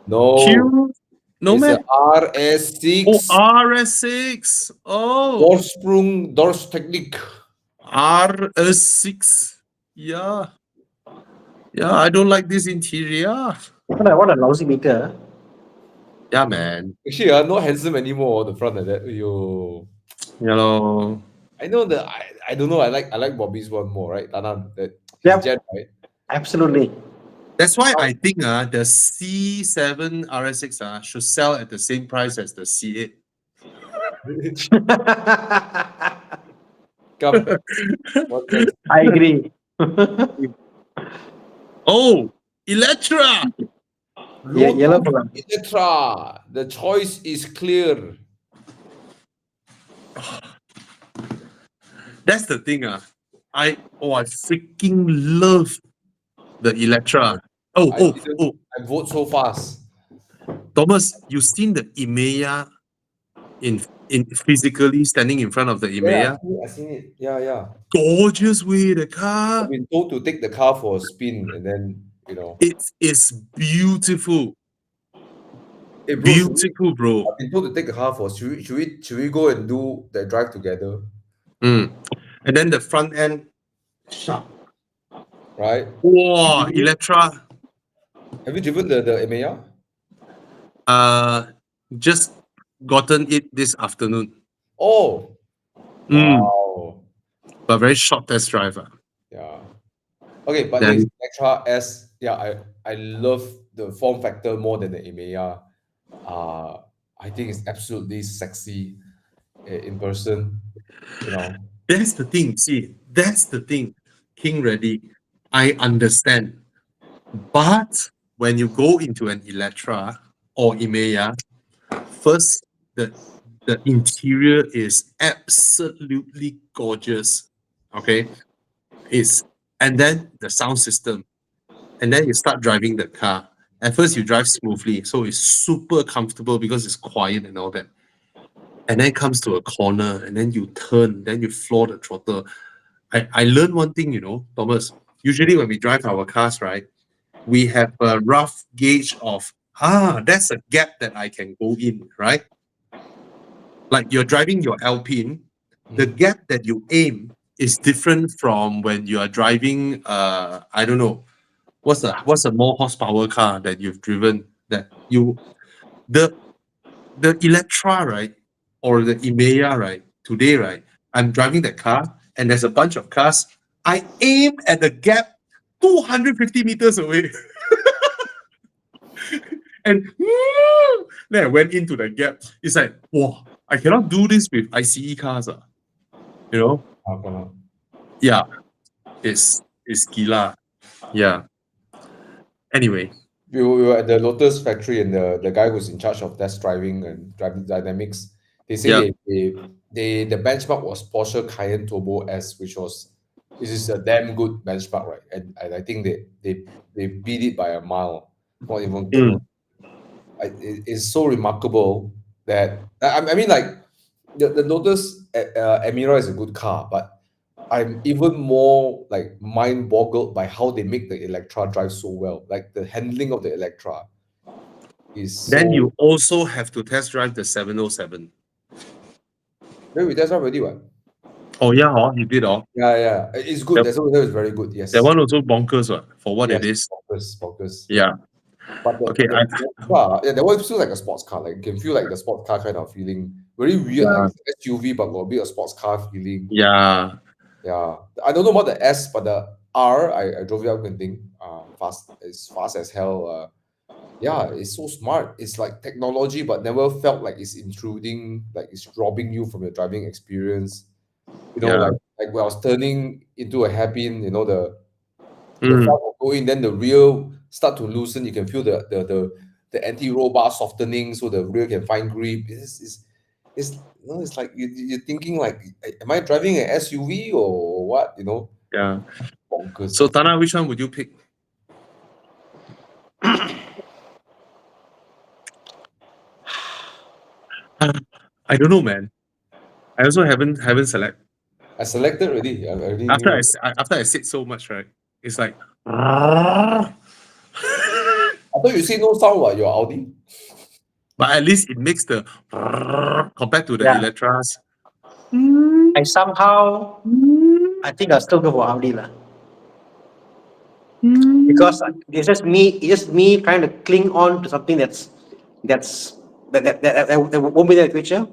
No, Q. No it's a man. Oh, RS6 RS6. Oh, Dorfsprung RS6. Yeah. Yeah, I don't like this interior. What a lousy meter. Yeah, man. Actually, not handsome anymore. The front of that. Yo, You know. I know the. I don't know. I like Bobby's one more, right? Tana, that his Yep, jet, right? absolutely. That's why I think the C7 RS6 should sell at the same price as the C8. Come, what's next? I agree. Oh, Electra! Yeah, yellow Lotus color. Electra. The choice is clear. That's the thing. I freaking love the Electra. Oh, I oh, didn't. oh, I vote so fast. Thomas, you seen the Imea in physically standing in front of the Yeah, Imea? I seen it. Yeah, yeah. Gorgeous way, the I've car. been told to take the car for a spin, and then It is beautiful. hey bro, Beautiful, bro. I've been told to take the car for. Should we go and do the drive together? Mm. And then the front end, sharp. Right? Wow, Electra. Have you driven the Emeya? Just gotten it this afternoon. Oh, Mm. wow. But very short test drive. Yeah. Okay, but Then next Electra S, yeah, I love the form factor more than the Emeya. Uh, I think it's absolutely sexy in person. You know. that's the thing. See, that's the thing. King Ready, I understand. But when you go into an Electra or Imea, first the interior is absolutely gorgeous. Okay. And then the sound system. And then you start driving the car. At first you drive smoothly, so it's super comfortable because it's quiet and all that. And then it comes to a corner, and then you turn, then you floor the throttle. I learned one thing, Thomas. Usually when we drive our cars, right, we have a rough gauge of that's a gap that I can go in, right? Like you're driving your Alpine, the Mhm. gap that you aim is different from when you are driving I don't know, what's a more horsepower car that you've driven that you the the Electra, right? Or the Imea, right? Today, right? I'm driving the car and there's a bunch of cars. I aim at the gap 250 meters away. And then I went into the gap. It's like, wow, I cannot do this with ICE cars. You know? How come? Yeah, it's gila. Yeah. Anyway, We were at the Lotus factory, and the guy who's in charge of test driving and driving dynamics, they say yeah. the benchmark was Porsche Cayenne Turbo S, which is a damn good benchmark, right? And I think they beat it by a mile, not even close. Mm, It's so remarkable that I mean, like the Lotus Emira is a good car, but I'm even more like mind boggled by how they make the Electra drive so well. Like the handling of the Electra is then so. you also have to test drive the 707. Maybe that's already what. Oh yeah, you did Yeah, yeah, it's good. That, That is very good. that Yes, one also bonkers for what yes, it is. focus. Yeah. But Okay. the Electra, yeah, that one feels like a sports car. Like you can feel like the sports car kind of feeling. Very weird. Like Yeah. it's an SUV, but got a bit of sports car feeling. Yeah. Yeah, I don't know about the S, but the R, I drove it up and thing. Fast, it's fast as hell. Yeah, it's so smart. It's like technology, but never felt like it's intruding, like it's robbing you from your driving experience. Yeah. Like when I was turning into a hairpin, the Mm, front will go in, then the rear start to loosen. You can feel the anti-roll bar softening, so the rear can find grip. It's like you're thinking like, am I driving an SUV or what? yeah. Bonkers. So Tana, which one would you pick? I don't know, man. I also haven't select. I selected already. I already After knew. after I sit so much, right? It's like but I thought you say no sound what your Audi. at least it makes the compared to the Yeah. Electras. I think I'll still go for Audi lah. Because it's just me trying to cling on to something that won't be there in the future.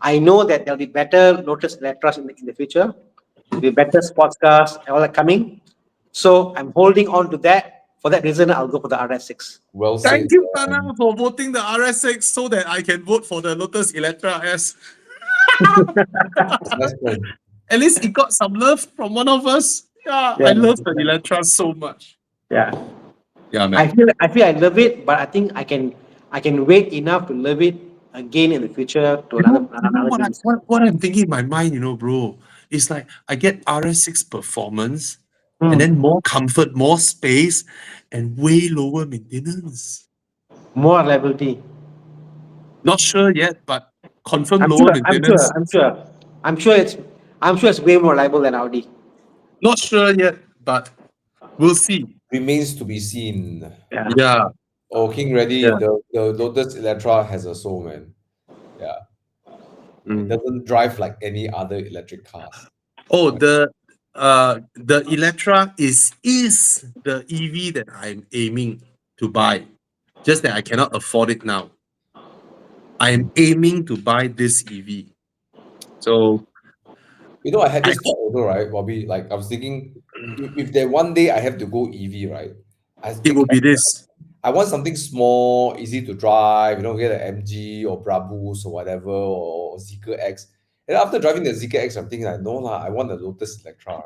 I know that there'll be better Lotus Electras in the future, there'll be better sports cars and all that coming. So I'm holding on to that for that reason, I'll go for the RS6. Well said. Thank you, Tana, for voting the RS6 so that I can vote for the Lotus Electra S. Nice plan. At least it got some love from one of us. Yeah, I love the Electra so much. Yeah. Yeah, I man. feel I love it, but I think I can wait enough to love it again in the future to another beast. What I'm thinking in my mind, bro, it's like I get RS6 performance and Hmm. then more comfort, more space, and way lower maintenance. More reliability. Not sure yet, but confirm I'm lower sure. I'm sure. maintenance. I'm sure. I'm sure it's. I'm sure it's way more reliable than Audi. Not sure yet, but we'll see. Remains to be seen. Yeah. Yeah. Oh, King Ready, Yeah. the Lotus Electra has a soul, man. Yeah. It Mm. doesn't drive like any other electric cars. Oh, the Electra is the EV that I'm aiming to buy. Just that I cannot afford it now. I am aiming to buy this EV. So You know, I had I this thought also, right, Bobby? Like, I was thinking, if there one day I have to go EV, right? I it will be this. I want something small, easy to drive, get an MG or Brabus or whatever, or Zeekr X. And after driving the Zeekr X, I'm thinking like, no lah, I want a Lotus Electra.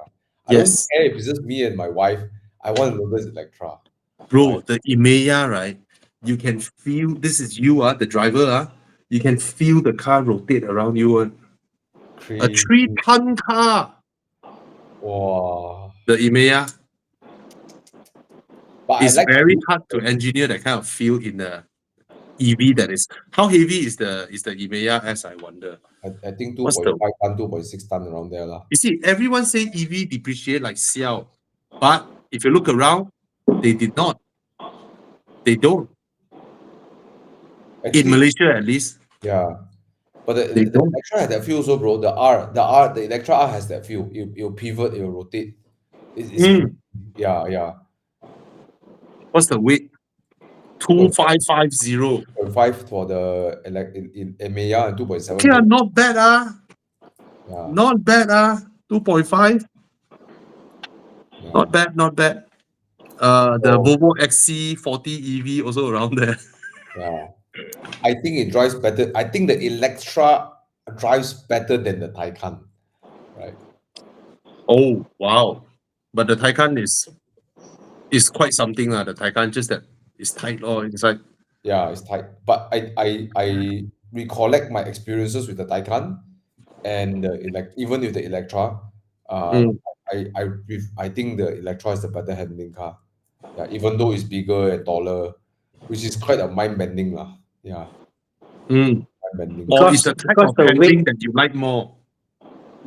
I don't Yes. care if it's just me and my wife. I want a Lotus Electra. Bro, Right. the Emeya, right? You can feel this is you, the driver. You can feel the car rotate around you. A Crazy. 3-ton car. Wow. The Emeya. But I It's like very hard to engineer that kind of feel in the EV that is. How heavy is the Emeya S, I wonder? I think What's 2.5 the ton, 2.6 ton around there lah. You see, everyone say EV depreciate like Xiao. But if you look around, they did not. They don't. In Actually, Malaysia at least. yeah. But They the don't. Electra has that feel also, bro. The Electra R has that feel. It'll pivot, it'll rotate. It's yeah, yeah. What's the weight? 2550. 2.5 for the in EMEA and 2.7 Okay, for not bad, yeah, Not bad, 2.5. yeah. Not bad, not bad. The So, Volvo XC40 EV also around there. yeah. I think it drives better. I think the Electra drives better than the Taycan, right? Oh, wow. But the Taycan is quite something, the Taycan, just that it's tight inside. Yeah, it's tight. But I recollect my experiences with the Taycan and even with the Electra. Mm. I think the Electra is the better handling car. Yeah, even though it's bigger and taller, which is quite a mind bending lah. Yeah, Mm. mind bending. Or is the type because of the handling weight that you like more,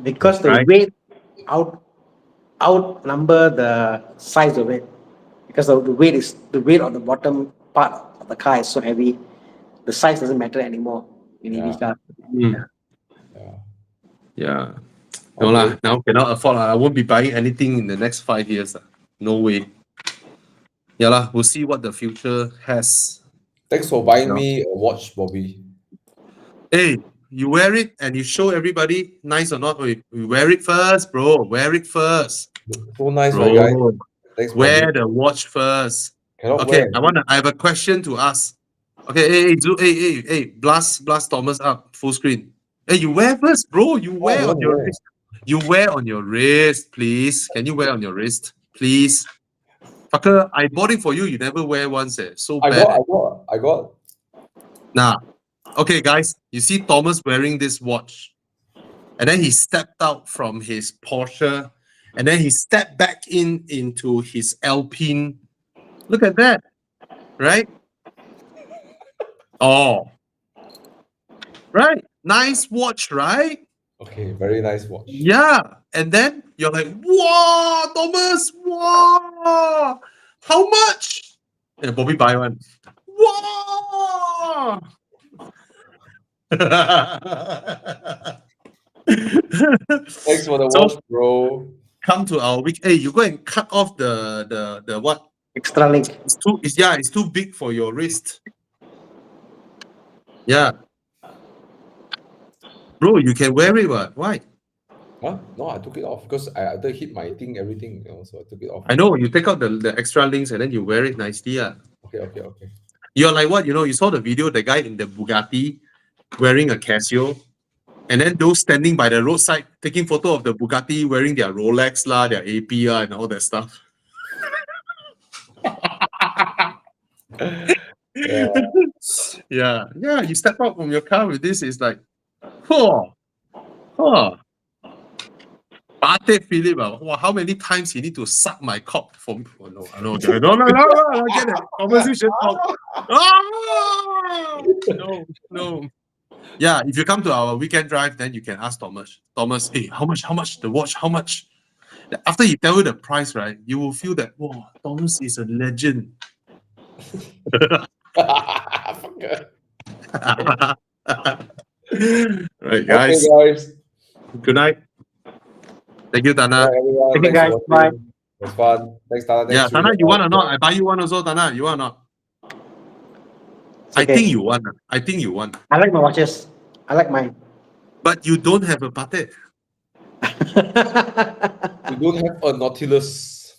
because the right? weight outnumber the size of it. Because the weight on the bottom part of the car is so heavy, the size doesn't matter anymore in Yeah. EV car. Mm. Yeah. Yeah. No Okay. lah, now cannot afford lah. I won't be buying anything in the next 5 years. No way. Yeah lah, we'll see what the future has. Thanks for buying Yeah. me a watch, Bobby. Hey, you wear it and you show everybody nice or not. We wear it first, bro. Wear it first. So nice, right, guys? Bro, Thanks, Bobby. wear the watch first. Cannot Okay, wear. I have a question to ask. Okay, hey, blast Thomas up, full screen. Hey, you wear first, bro. You Why I wear don't on want to your wear? wrist. You wear on your wrist, please. Can you wear on your wrist, please? Fucker, I bought it for you. You never wear once, So I bad. got. Nah. Okay, guys, you see Thomas wearing this watch. And then he stepped out from his Porsche. And then he stepped back into his Alpine. Look at that. Right? Oh. Right. Nice watch, right? Okay, very nice watch. Yeah. And then you're like, wow, Thomas, wow. How much? And Bobby buy one. Wow. Thanks for the So- watch, bro. Come to our week. Hey, you go and cut off the what? Extra link. It's too big for your wrist. Yeah. Bro, you can wear it, what? Why? Huh? No, I took it off because I had to hit my thing, everything, so I took it off. I know you take out the extra links and then you wear it nicely. Okay. You're like what? You saw the video, the guy in the Bugatti wearing a Casio, and then those standing by the roadside taking photo of the Bugatti wearing their Rolex lah, their AP and all that stuff. Yeah. Yeah. You step out from your car with this, it's like, oh. Pate Philip, how many times he need to suck my cock from? Oh, no, no, get it. Conversation out. No. Yeah, if you come to our weekend drive, then you can ask Thomas. Thomas, hey, how much? The watch, how much? After he tell you the price, right, you will feel that, whoa, Thomas is a legend. Right, guys. Okay, guys. Good night. Thank you, Tana. Bye, everyone. Thank you, Thanks guys. for Bye. watching. It was fun. Thanks, Tana. Yeah, Thanks, Tana, Julian. you want or not? I buy you one also, Tana. You want or not? I okay. think you want. I think you want. I like my watches. I like mine. But you don't have a Patek. You don't have a Nautilus.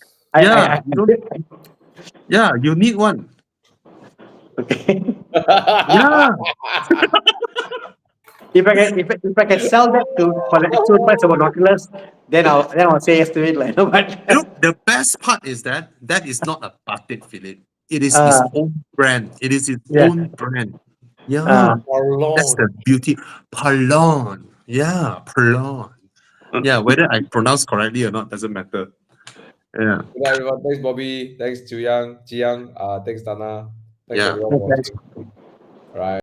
Yeah, you need one. Okay. Yeah. If I can sell that for the actual price of a Nautilus, then I'll say yes to it. Like, no, but You know, the best part is that is not a Patek Philippe. It is its own brand. It is its yeah. own brand. Yeah. That's the beauty. Parlon. Yeah, Parlon. Yeah, whether I pronounce correctly or not doesn't matter. Yeah. Good night, everyone. Thanks, Bobby. Thanks, Jiang. Thanks, Tana. Thanks, Yeah. everyone, for watching. All right.